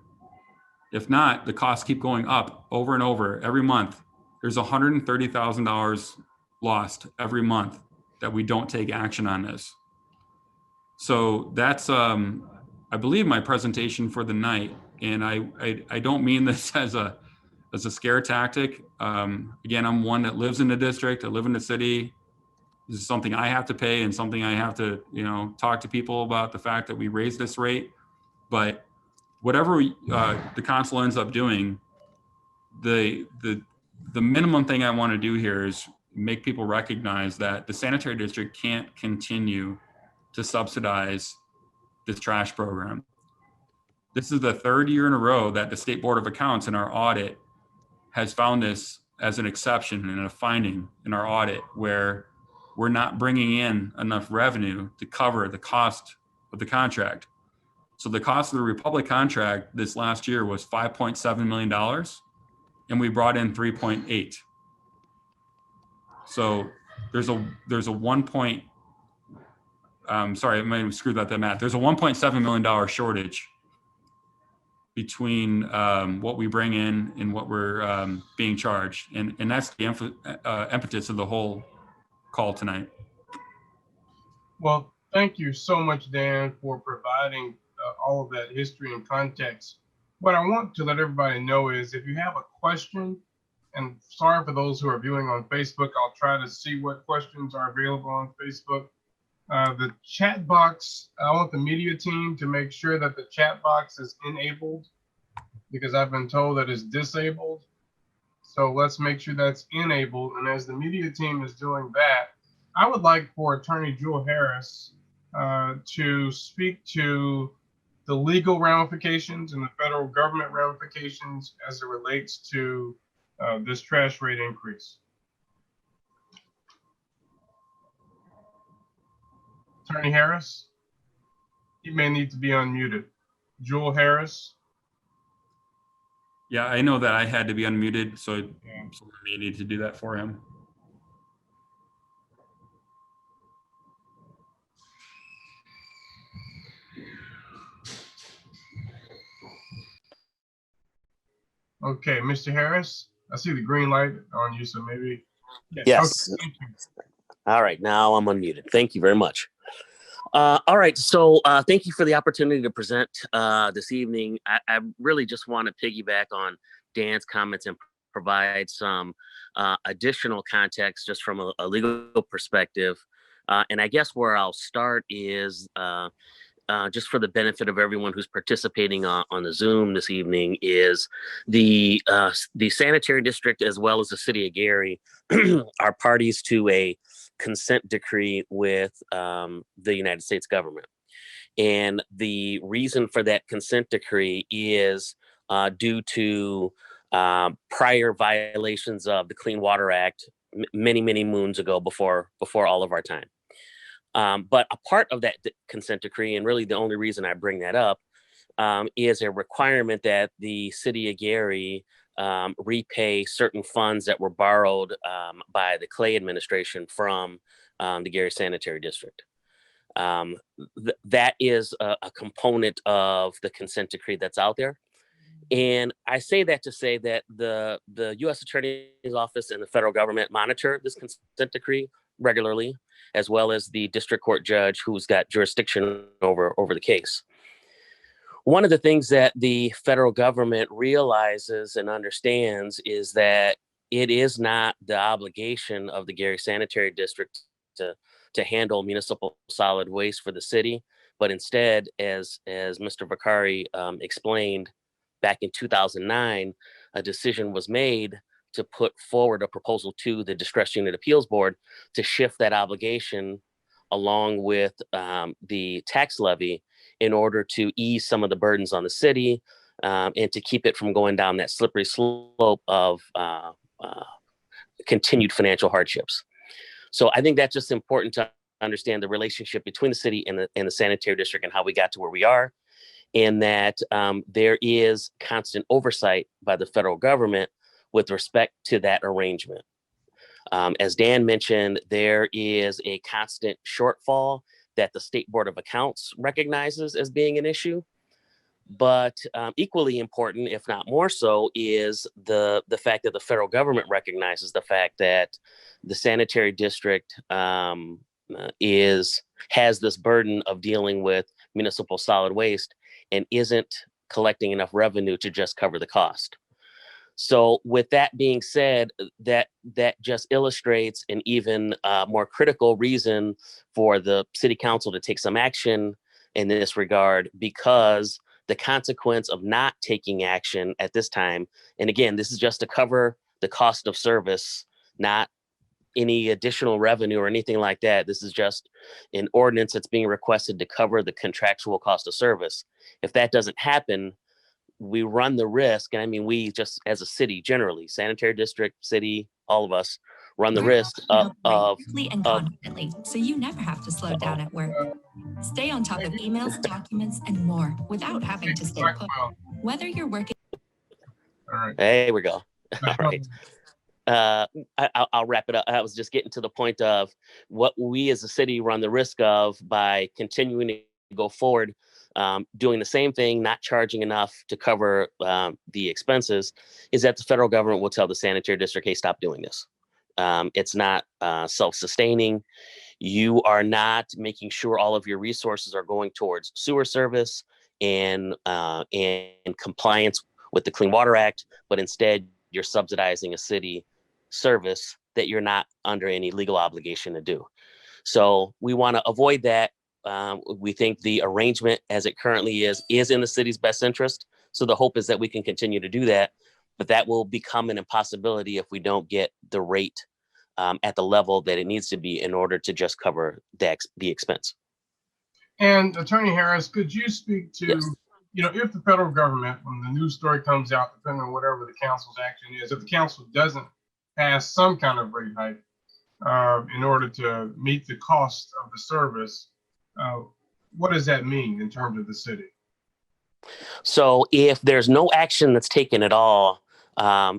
If not, the costs keep going up over and over every month. There's $130,000 lost every month that we don't take action on this. So that's, I believe, my presentation for the night. And I don't mean this as a scare tactic. Again, I'm one that lives in the district. I live in the city. This is something I have to pay and something I have to, talk to people about the fact that we raised this rate. But whatever the council ends up doing, the minimum thing I want to do here is make people recognize that the sanitary district can't continue to subsidize this trash program. This is the third year in a row that the State Board of Accounts in our audit has found this as an exception and a finding in our audit where we're not bringing in enough revenue to cover the cost of the contract. So the cost of the Republic contract this last year was $5.7 million, and we brought in 3.8. So there's a 1 point, sorry, I might have screwed up that math. There's a $1.7 million shortage between what we bring in and what we're being charged. And that's the impetus of the whole call tonight. Well, thank you so much, Dan, for providing all of that history and context. What I want to let everybody know is if you have a question, and sorry for those who are viewing on Facebook, I'll try to see what questions are available on Facebook. The chat box, I want the media team to make sure that the chat box is enabled because I've been told that it's disabled. So let's make sure that's enabled. And as the media team is doing that, I would like for Attorney Jewel Harris to speak to the legal ramifications and the federal government ramifications as it relates to this trash rate increase. Attorney Harris, you may need to be unmuted. Jewel Harris. Yeah, I know that I had to be unmuted, so someone may need to do that for him. Okay, Mr. Harris, I see the green light on you, so maybe. Yes. Okay, thank you. All right. Now I'm unmuted. Thank you very much. All right. So thank you for the opportunity to present this evening. I really just want to piggyback on Dan's comments and provide some additional context just from a legal perspective. And I guess where I'll start is just for the benefit of everyone who's participating on the Zoom this evening is the sanitary district as well as the city of Gary are parties to a consent decree with the United States government. And the reason for that consent decree is due to prior violations of the Clean Water Act many, many moons ago before all of our time. But a part of that consent decree, and really the only reason I bring that up, is a requirement that the city of Gary repay certain funds that were borrowed by the Clay administration from the Gary Sanitary District. That is a component of the consent decree that's out there. And I say that to say that the U.S. Attorney's Office and the federal government monitor this consent decree regularly, as well as the district court judge who's got jurisdiction over the case. One of the things that the federal government realizes and understands is that it is not the obligation of the Gary Sanitary District to handle municipal solid waste for the city, but instead, as Mr. Vakari explained, back in 2009, a decision was made to put forward a proposal to the Distress Unit Appeals Board to shift that obligation along with the tax levy in order to ease some of the burdens on the city and to keep it from going down that slippery slope of continued financial hardships. So I think that's just important to understand the relationship between the city and the sanitary district and how we got to where we are, and that there is constant oversight by the federal government with respect to that arrangement. As Dan mentioned, there is a constant shortfall that the State Board of Accounts recognizes as being an issue. But equally important, if not more so, is the fact that the federal government recognizes the fact that the sanitary district has this burden of dealing with municipal solid waste and isn't collecting enough revenue to just cover the cost. So with that being said, that just illustrates an even more critical reason for the city council to take some action in this regard, because the consequence of not taking action at this time, and again, this is just to cover the cost of service, not any additional revenue or anything like that. This is just an ordinance that's being requested to cover the contractual cost of service. If that doesn't happen, we run the risk, and I mean, we just as a city generally, sanitary district, city, all of us run the risk of quickly and confidently, so you never have to slow down at work. Stay on top of emails, documents, and more without having to stay put. Whether you're working. All right. There we go. All right. I'll wrap it up. I was just getting to the point of what we as a city run the risk of by continuing to go forward, doing the same thing, not charging enough to cover the expenses, is that the federal government will tell the sanitary district, hey, stop doing this. It's not self-sustaining. You are not making sure all of your resources are going towards sewer service and compliance with the Clean Water Act, but instead you're subsidizing a city service that you're not under any legal obligation to do. So we want to avoid that. We think the arrangement as it currently is in the city's best interest. So the hope is that we can continue to do that, but that will become an impossibility if we don't get the rate at the level that it needs to be in order to just cover the expense. And Attorney Harris, could you speak to, Yes. If the federal government, when the news story comes out, depending on whatever the council's action is, if the council doesn't pass some kind of rate hike in order to meet the cost of the service, what does that mean in terms of the city? So if there's no action that's taken at all,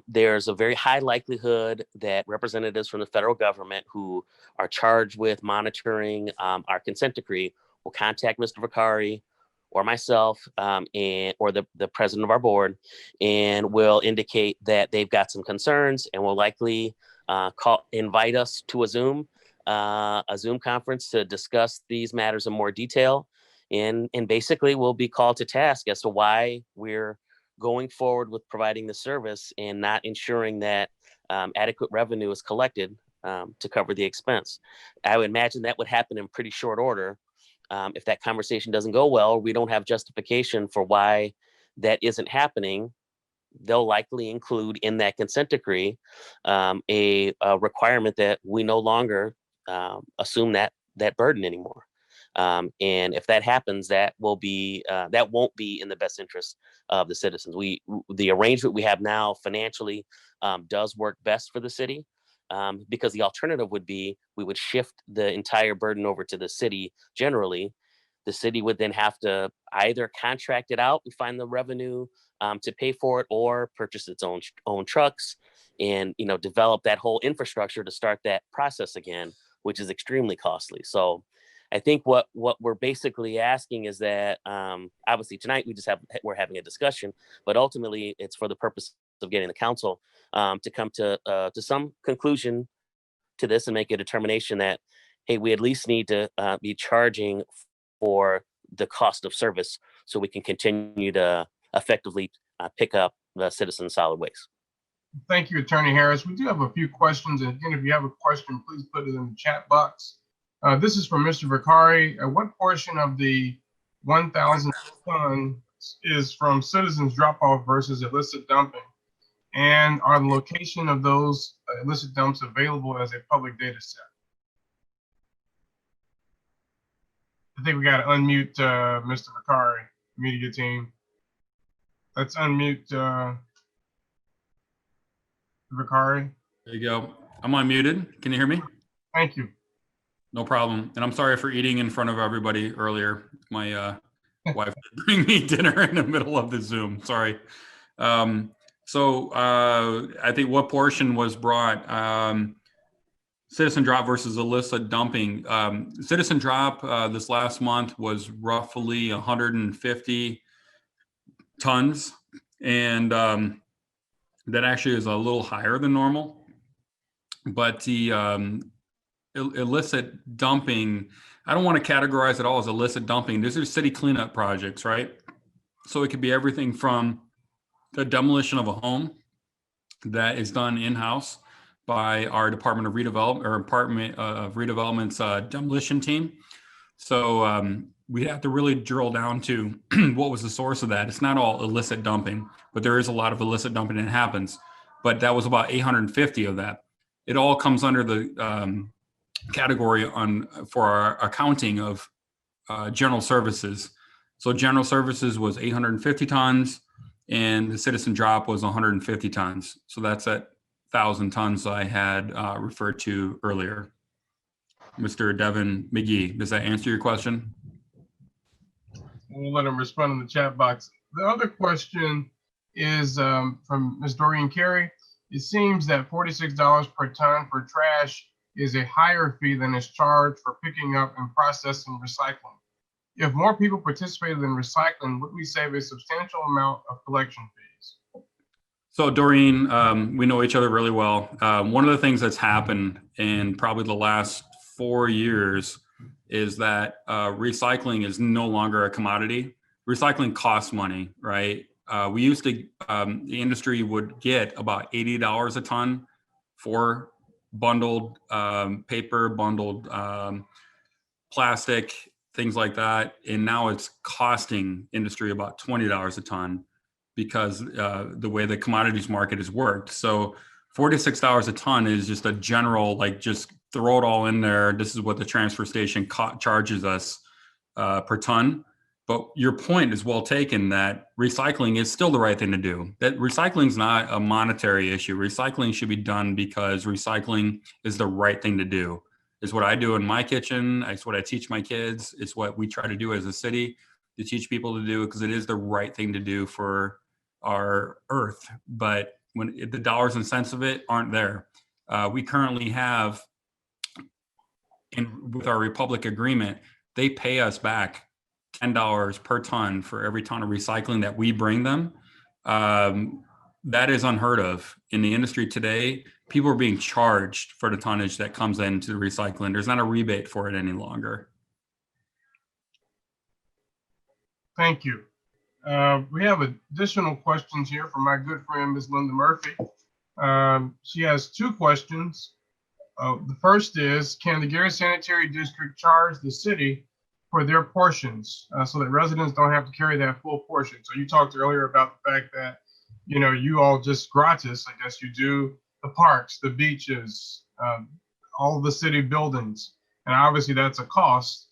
there's a very high likelihood that representatives from the federal government who are charged with monitoring our consent decree will contact Mr. Vicari or myself or the president of our board, and will indicate that they've got some concerns and will likely invite us to a Zoom conference to discuss these matters in more detail. And basically we'll be called to task as to why we're going forward with providing the service and not ensuring that adequate revenue is collected to cover the expense. I would imagine that would happen in pretty short order. If that conversation doesn't go well, we don't have justification for why that isn't happening, they'll likely include in that consent decree a requirement that we no longer assume that burden anymore. And if that happens, that won't be in the best interest of the citizens. The arrangement we have now financially does work best for the city. Because the alternative would be we would shift the entire burden over to the city generally. The city would then have to either contract it out and find the revenue to pay for it, or purchase its own trucks and develop that whole infrastructure to start that process again, which is extremely costly. So I think what we're basically asking is that obviously tonight we're having a discussion, but ultimately it's for the purpose of getting the council to come to some conclusion to this and make a determination that, hey, we at least need to be charging for the cost of service so we can continue to effectively pick up the citizen solid waste. Thank you, Attorney Harris. We do have a few questions. And again, if you have a question, please put it in the chat box. This is from Mr. Vicari. What portion of the 1,000 tons is from citizens drop-off versus illicit dumping? And are the location of those illicit dumps available as a public data set? I think we got to unmute Mr. Vicari, media team. Let's unmute Vicari. There you go. I'm unmuted. Can you hear me? Thank you. No problem. And I'm sorry for eating in front of everybody earlier. My wife did bring me dinner in the middle of the Zoom. Sorry. So I think what portion was brought, citizen drop versus illicit dumping. Citizen drop this last month was roughly 150 tons. And that actually is a little higher than normal. But the illicit dumping, I don't want to categorize it all as illicit dumping. These are city cleanup projects, right? So it could be everything from the demolition of a home that is done in-house by our Department of Redevelopment or Department of Redevelopment's demolition team. So we have to really drill down to what was the source of that. It's not all illicit dumping, but there is a lot of illicit dumping that happens. But that was about 850 of that. It all comes under the category for our accounting of general services. So general services was 850 tons and the citizen drop was 150 tons. So that's at 1,000 tons I had referred to earlier. Mr. Devin McGee, does that answer your question? We'll let him respond in the chat box. The other question is from Ms. Doreen Carey. It seems that $46 per ton for trash is a higher fee than is charged for picking up and processing recycling. If more people participated in recycling, would we save a substantial amount of collection fees? So Doreen, we know each other really well. One of the things that's happened in probably the last 4 years is that recycling is no longer a commodity. Recycling costs money, right? We used to, the industry would get about $80 a ton for bundled paper, bundled plastic, things like that. And now it's costing industry about $20 a ton because the way the commodities market has worked. So $46 a ton is just a general, like, just throw it all in there. This is what the transfer station charges us per ton. But your point is well taken that recycling is still the right thing to do. That recycling is not a monetary issue. Recycling should be done because recycling is the right thing to do. It's what I do in my kitchen. It's what I teach my kids. It's what we try to do as a city to teach people to do, because it is the right thing to do for our earth. But when the dollars and cents of it aren't there, we currently have, with our Republic agreement, they pay us back $10 per ton for every ton of recycling that we bring them. That is unheard of in the industry today. People are being charged for the tonnage that comes into the recycling. There's not a rebate for it any longer. Thank you. We have additional questions here from my good friend, Ms. Linda Murphy. She has 2 questions. The first is, can the Gary Sanitary District charge the city for their portions so that residents don't have to carry that full portion? So you talked earlier about the fact that, you know, you all just gratis, I guess you do the parks, the beaches, all the city buildings. And obviously that's a cost.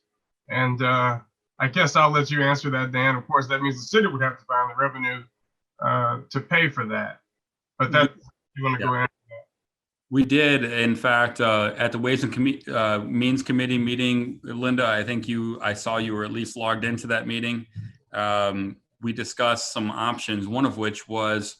And I guess I'll let you answer that, Dan. Of course, that means the city would have to find the revenue to pay for that. But that, you want to go in? We did, in fact, at the Ways and Means Committee meeting, Linda, I saw you were at least logged into that meeting. We discussed some options, one of which was,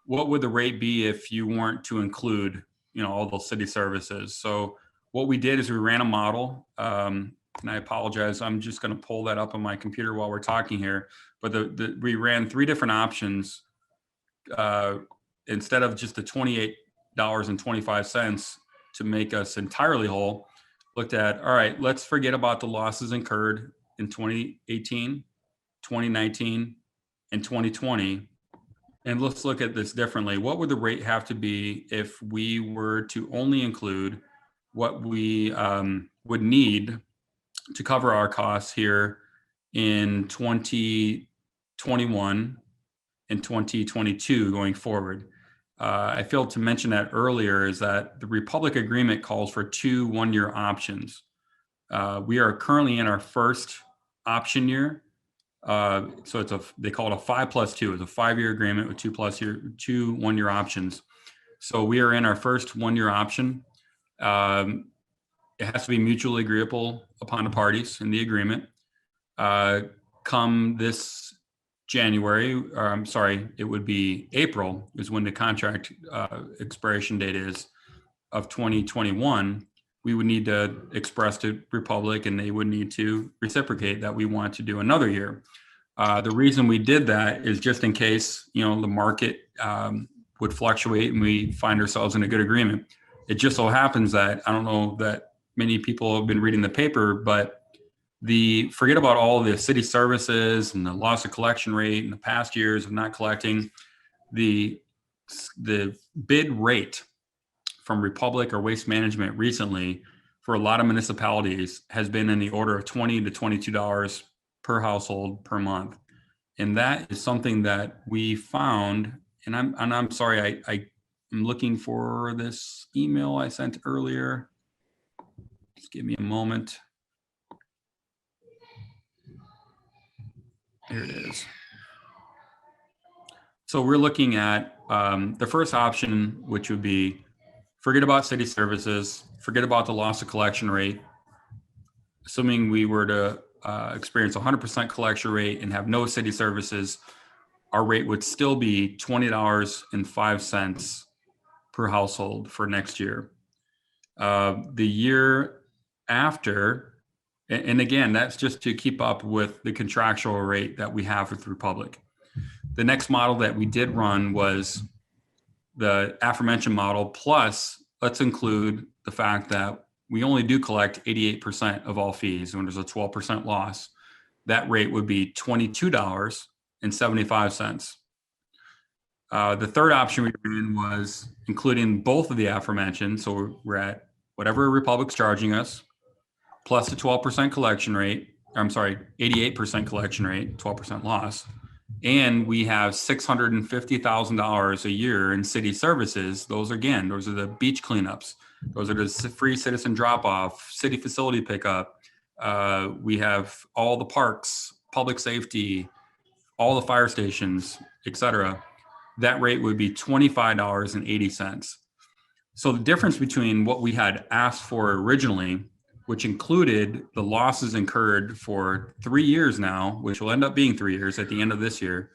what would the rate be if you weren't to include, you know, all those city services? So what we did is we ran a model, and I apologize, I'm just going to pull that up on my computer while we're talking here. But we ran 3 different options instead of just the $28.25 to make us entirely whole. Looked at, all right, let's forget about the losses incurred in 2018, 2019, and 2020. And let's look at this differently. What would the rate have to be if we were to only include what we would need to cover our costs here in 2021 and 2022 going forward? I failed to mention that earlier, is that the Republic agreement calls for 2 one-year options. We are currently in our first option year. So they call it a 5+2. It's a 5-year agreement with 2 one-year options. So we are in our first 1-year option. It has to be mutually agreeable upon the parties in the agreement. Come this January, or I'm sorry, it would be April is when the contract expiration date is of 2021. We would need to express to Republic, and they would need to reciprocate that we want to do another year. The reason we did that is just in case, you know, the market would fluctuate and we find ourselves in a good agreement. It just so happens that, I don't know that many people have been reading the paper, but forget about all the city services and the loss of collection rate in the past years of not collecting. The bid rate from Republic or Waste Management recently for a lot of municipalities has been in the order of $20 to $22 per household per month. And that is something that we found, and I'm sorry, I'm looking for this email I sent earlier. Just give me a moment. Here it is. So we're looking at the first option, which would be forget about city services, forget about the loss of collection rate. Assuming we were to experience 100% collection rate and have no city services, our rate would still be $20.05 per household for next year. The year after, and again, that's just to keep up with the contractual rate that we have with Republic. The next model that we did run was the aforementioned model, plus let's include the fact that we only do collect 88% of all fees when there's a 12% loss. That rate would be $22.75. The third option we ran was including both of the aforementioned. So we're at whatever Republic's charging us, plus the 12% collection rate, 88% collection rate, 12% loss. And we have $650,000 a year in city services. Those are the beach cleanups. Those are the free citizen drop-off, city facility pickup. We have all the parks, public safety, all the fire stations, etc. That rate would be $25.80. So the difference between what we had asked for originally, which included the losses incurred for 3 years now, which will end up being 3 years at the end of this year,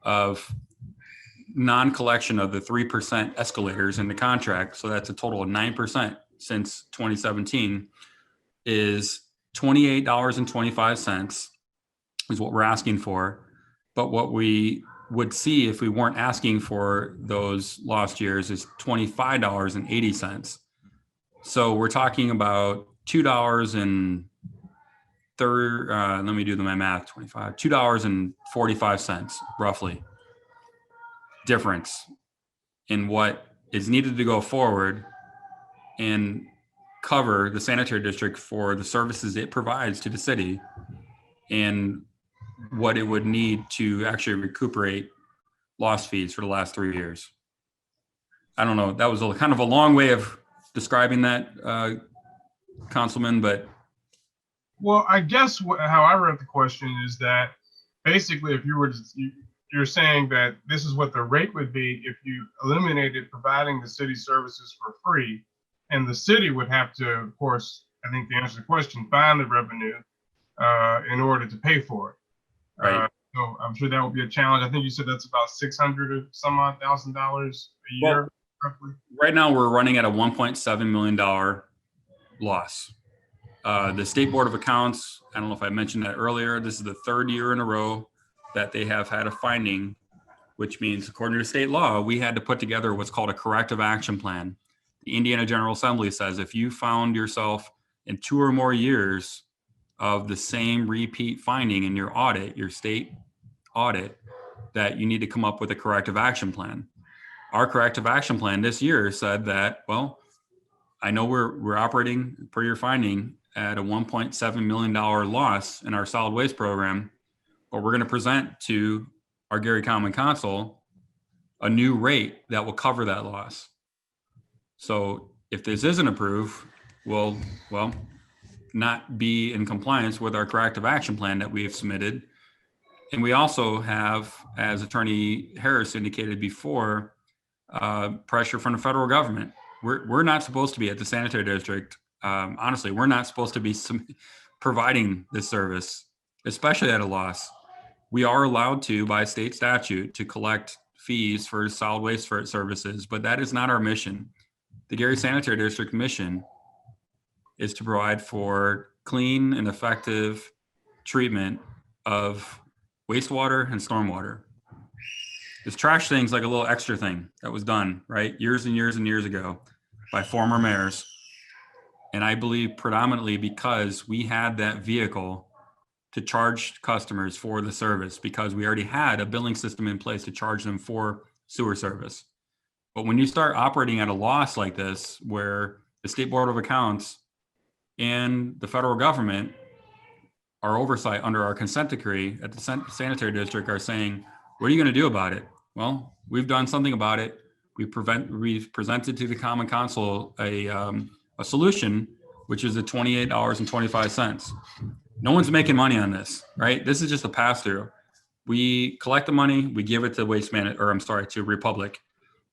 of non-collection of the 3% escalators in the contract, so that's a total of 9% since 2017, is $28.25 is what we're asking for. But what we would see if we weren't asking for those lost years is $25.80. So we're talking about let me do my math, $2.45 roughly difference in what is needed to go forward and cover the sanitary district for the services it provides to the city and what it would need to actually recuperate lost fees for the last 3 years. I don't know. That was kind of a long way of describing that, Councilman, but. Well, I guess how I read the question is that basically if you were to, you're saying that this is what the rate would be if you eliminated providing the city services for free, and the city would have to, of course, I think to answer the question, find the revenue in order to pay for it. Right. So I'm sure that would be a challenge. I think you said that's about $600,000 or some odd $1,000 a year, roughly. Right now we're running at a $1.7 million loss. The State Board of Accounts, I don't know if I mentioned that earlier, this is the 3rd year in a row that they have had a finding, which means according to state law, we had to put together what's called a corrective action plan. The Indiana General Assembly says if you found yourself in 2 or more years of the same repeat finding in your audit, your state audit, that you need to come up with a corrective action plan. Our corrective action plan this year said that, well, I know we're operating per your finding at a $1.7 million loss in our solid waste program, but we're going to present to our Gary Common Council a new rate that will cover that loss. So if this isn't approved, we'll not be in compliance with our corrective action plan that we have submitted. And we also have, as Attorney Harris indicated before, pressure from the federal government. We're not supposed to be at the sanitary district. Honestly, we're not supposed to be providing this service, especially at a loss. We are allowed to, by state statute, to collect fees for solid waste services, but that is not our mission. The Gary Sanitary District mission is to provide for clean and effective treatment of wastewater and stormwater. This trash thing's like a little extra thing that was done, right? Years and years and years ago by former mayors. And I believe predominantly because we had that vehicle to charge customers for the service, because we already had a billing system in place to charge them for sewer service. But when you start operating at a loss like this, where the State Board of Accounts and the federal government, our oversight under our consent decree at the sanitary district, are saying, what are you going to do about it? Well, we've done something about it. We've presented to the Common Council a solution, which is the $28.25. No one's making money on this, right? This is just a pass through. We collect the money, we give it to to Republic.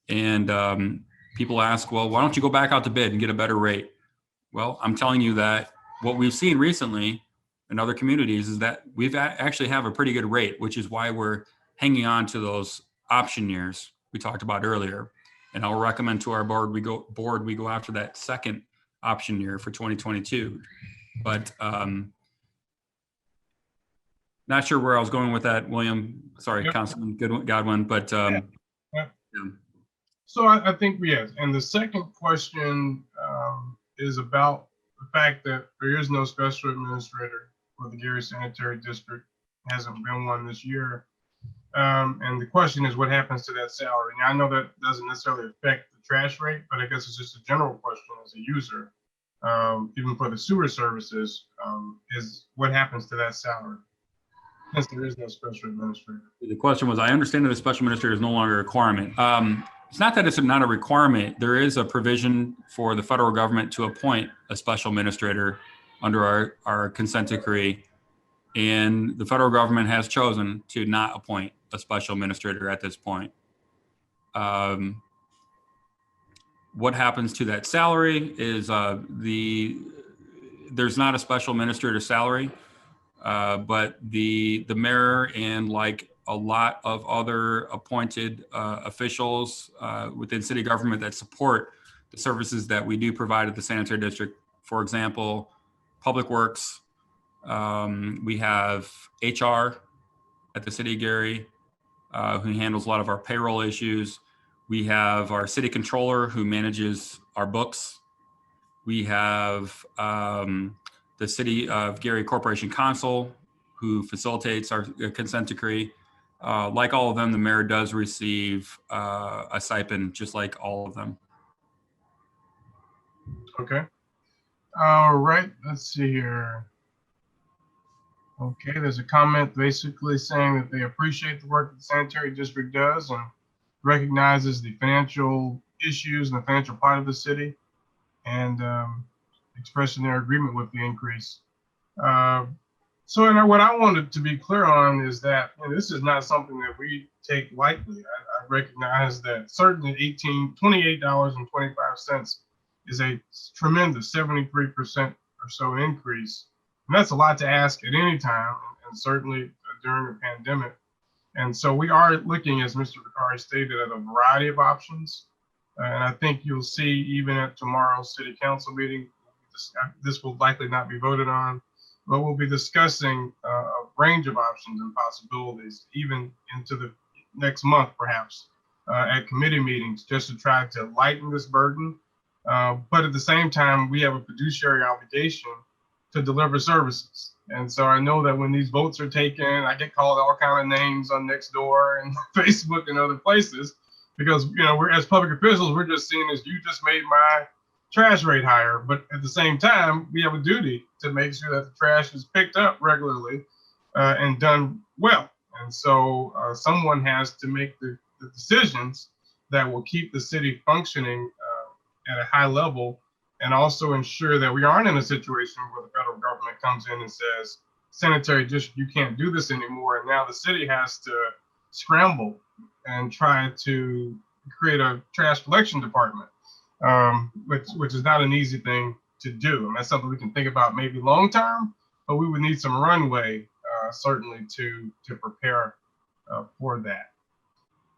And people ask, well, why don't you go back out to bid and get a better rate? Well, I'm telling you that what we've seen recently in other communities is that we've actually have a pretty good rate, which is why we're hanging on to those option years we talked about earlier. And I'll recommend to our board, we go after that second option year for 2022. But not sure where I was going with that, William. Sorry, Yep. Councilman Godwin, but Yeah. So I think, yes. And the second question is about the fact that there is no special administrator for the Gary Sanitary District. Hasn't been one this year. And the question is, what happens to that salary? Now, I know that doesn't necessarily affect the trash rate, but I guess it's just a general question as a user, even for the sewer services, is what happens to that salary? Since there is no special administrator. the question was, I understand that a special administrator is no longer a requirement. It's not that it's not a requirement. There is a provision for the federal government to appoint a special administrator under our consent decree. And the federal government has chosen to not appoint a special administrator at this point. What happens to that salary is there's not a special administrator salary, but the mayor and like a lot of other appointed officials within city government that support the services that we do provide at the sanitary district, for example, Public Works. We have HR at the city of Gary, who handles a lot of our payroll issues. We have our city controller who manages our books. We have the City of Gary Corporation Counsel who facilitates our consent decree. Like all of them, the mayor does receive a stipend, just like all of them. Okay. All right. Let's see here. Okay, there's a comment basically saying that they appreciate the work that the sanitary district does and recognizes the financial issues and the financial plight of the city, and expressing their agreement with the increase. So what I wanted to be clear on is that this is not something that we take lightly. I recognize that certainly $28.25 is a tremendous 73% or so increase. And that's a lot to ask at any time, and certainly during a pandemic. And so we are looking, as Mr. Vicari stated, at a variety of options. And I think you'll see even at tomorrow's city council meeting, this will likely not be voted on, but we'll be discussing a range of options and possibilities, even into the next month, perhaps, at committee meetings, just to try to lighten this burden. But at the same time, we have a fiduciary obligation to deliver services. And so I know that when these votes are taken, I get called all kind of names on Nextdoor and Facebook and other places, because we're, as public officials, we're just seen as, you just made my trash rate higher. But at the same time, we have a duty to make sure that the trash is picked up regularly and done well. And so someone has to make the decisions that will keep the city functioning at a high level, and also ensure that we aren't in a situation where the federal government comes in and says, sanitary district, you can't do this anymore. And now the city has to scramble and try to create a trash collection department, which is not an easy thing to do. And that's something we can think about maybe long term, but we would need some runway certainly to prepare for that.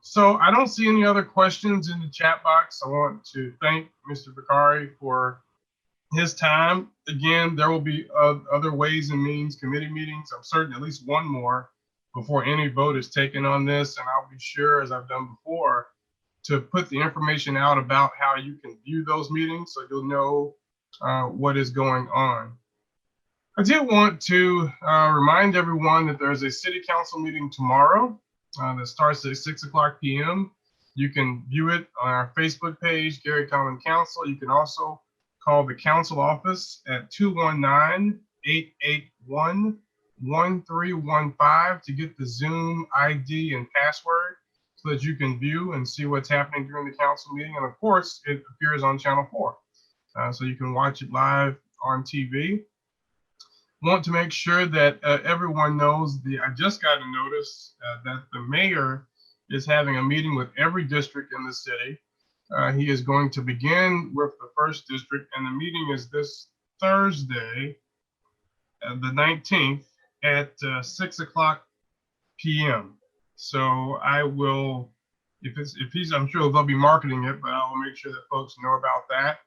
So I don't see any other questions in the chat box. I want to thank Mr. Vicari for his time. Again, there will be other ways and means, committee meetings. I'm certain at least one more before any vote is taken on this. And I'll be sure, as I've done before, to put the information out about how you can view those meetings so you'll know what is going on. I did want to remind everyone that there's a city council meeting tomorrow that starts at 6 o'clock p.m. You can view it on our Facebook page, Gary Common Council. You can also call the council office at 219-881-1315 to get the Zoom ID and password so that you can view and see what's happening during the council meeting. And of course, it appears on Channel 4. So you can watch it live on TV. Want to make sure that everyone knows I just got a notice that the mayor is having a meeting with every district in the city He is going to begin with the first district, and the meeting is this Thursday, the 19th at 6 o'clock p.m. So I will, if he's, I'm sure they'll be marketing it, but I will make sure that folks know about that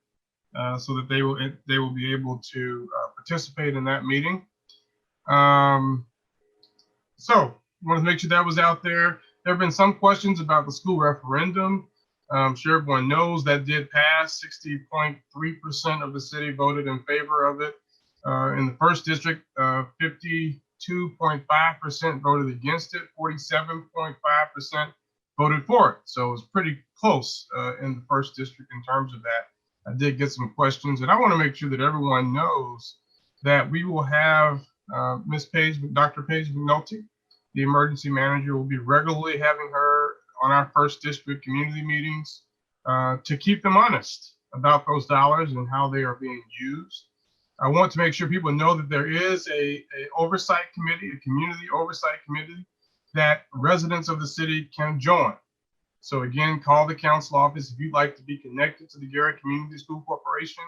so that they will be able to participate in that meeting. So wanted to make sure that was out there. There have been some questions about the school referendum. I'm sure everyone knows that did pass. 60.3% of the city voted in favor of it. In the first district, 52.5% voted against it. 47.5% voted for it. So it was pretty close in the first district in terms of that. I did get some questions, and I want to make sure that everyone knows that we will have Dr. Paige McNulty, the emergency manager, will be regularly having her on our first district community meetings to keep them honest about those dollars and how they are being used. I want to make sure people know that there is a oversight committee, a community oversight committee that residents of the city can join. So again, call the council office if you'd like to be connected to the Gary Community School Corporation.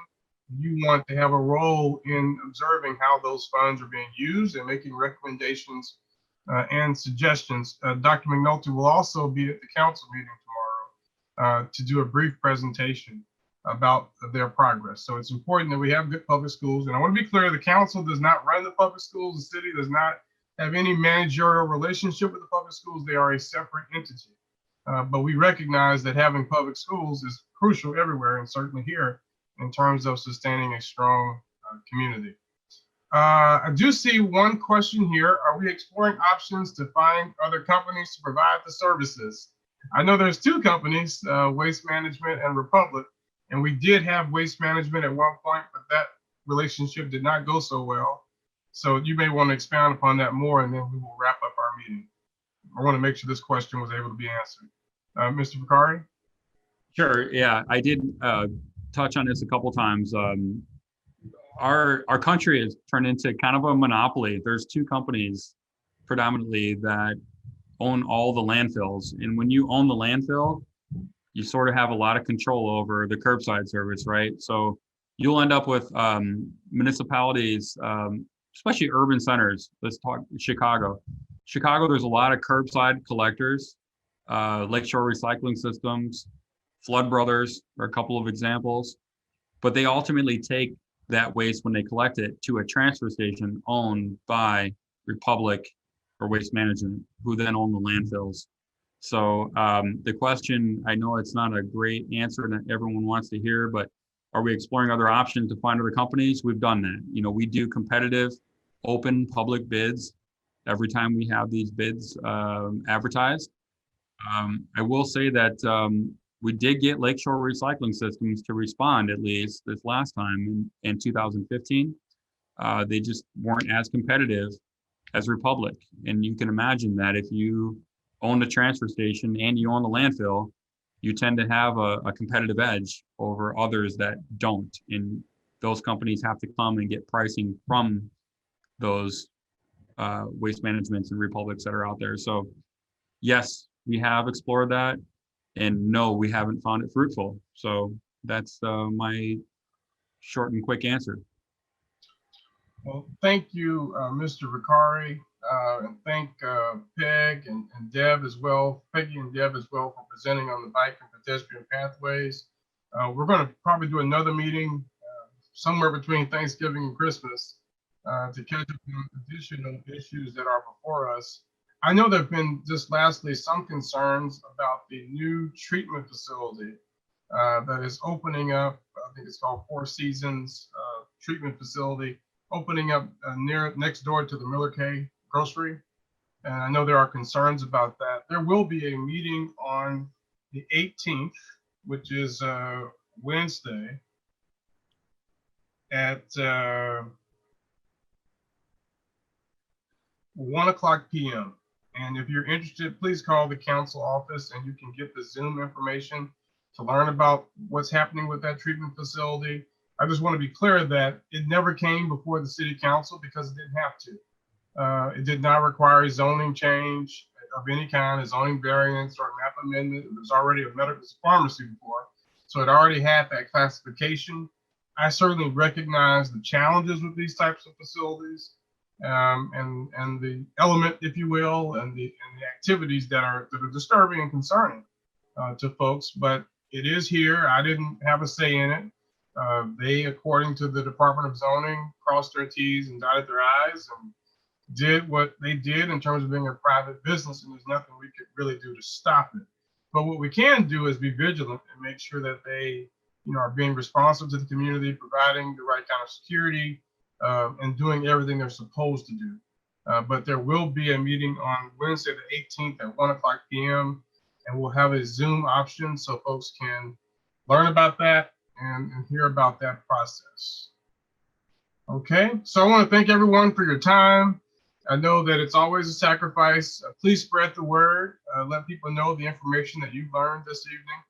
You want to have a role in observing how those funds are being used and making recommendations and suggestions. Dr. McNulty will also be at the council meeting tomorrow to do a brief presentation about their progress. So it's important that we have good public schools. And I want to be clear, the council does not run the public schools. The city does not have any managerial relationship with the public schools. They are a separate entity. But we recognize that having public schools is crucial everywhere, and certainly here in terms of sustaining a strong community. I do see one question here. Are we exploring options to find other companies to provide the services? I know there's two companies, Waste Management and Republic, and we did have Waste Management at one point, but that relationship did not go so well. So you may want to expound upon that more, and then we will wrap up our meeting. I want to make sure this question was able to be answered. Mr. Vicari? Sure. Yeah, I did touch on this a couple times. Our country has turned into kind of a monopoly. There's two companies predominantly that own all the landfills. And when you own the landfill, you sort of have a lot of control over the curbside service, right? So you'll end up with municipalities, especially urban centers. Let's talk Chicago. Chicago, there's a lot of curbside collectors, Lakeshore Recycling Systems, Flood Brothers are a couple of examples, but they ultimately take that waste when they collect it to a transfer station owned by Republic or Waste Management, who then own the landfills. So the question, I know it's not a great answer that everyone wants to hear, but are we exploring other options to find other companies? We've done that. You know, we do competitive, open public bids every time we have these bids advertised. I will say that we did get Lakeshore Recycling Systems to respond, at least this last time in 2015. They just weren't as competitive as Republic. And you can imagine that if you own the transfer station and you own the landfill, you tend to have a competitive edge over others that don't. And those companies have to come and get pricing from those Waste Managements and Republics that are out there. So yes, we have explored that. And no, we haven't found it fruitful. So that's my short and quick answer. Well, thank you, Mr. Vicari, and thank Peg and Deb as well, Peggy and Deb as well, for presenting on the bike and pedestrian pathways. We're going to probably do another meeting somewhere between Thanksgiving and Christmas to catch up on additional issues that are before us. I know there have been, just lastly, some concerns about the new treatment facility that is opening up. I think it's called Four Seasons Treatment Facility, opening up next door to the Miller K Grocery. And I know there are concerns about that. There will be a meeting on the 18th, which is Wednesday, at 1:00 p.m. And if you're interested, please call the council office and you can get the Zoom information to learn about what's happening with that treatment facility. I just want to be clear that it never came before the city council because it didn't have to. It did not require a zoning change of any kind, a zoning variance or a map amendment. It was already a medical pharmacy before. So it already had that classification. I certainly recognize the challenges with these types of facilities, and the element, if you will, and the activities that are disturbing and concerning to folks. But it is here. I didn't have a say in it. They, according to the Department of Zoning, crossed their T's and dotted their I's and did what they did in terms of being a private business, and there's nothing we could really do to stop it. But what we can do is be vigilant and make sure that they, are being responsive to the community, providing the right kind of security, and doing everything they're supposed to do. But there will be a meeting on Wednesday the 18th at 1:00 p.m. and we'll have a Zoom option so folks can learn about that and hear about that process. Okay, so I want to thank everyone for your time. I know that it's always a sacrifice. Please spread the word. Let people know the information that you've learned this evening,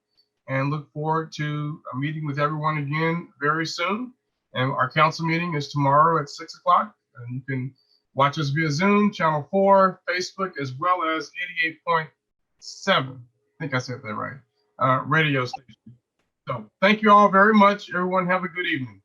and look forward to a meeting with everyone again very soon. And our council meeting is tomorrow at 6 o'clock. And you can watch us via Zoom, Channel 4, Facebook, as well as 88.7. I think I said that right. Radio station. So thank you all very much. Everyone have a good evening.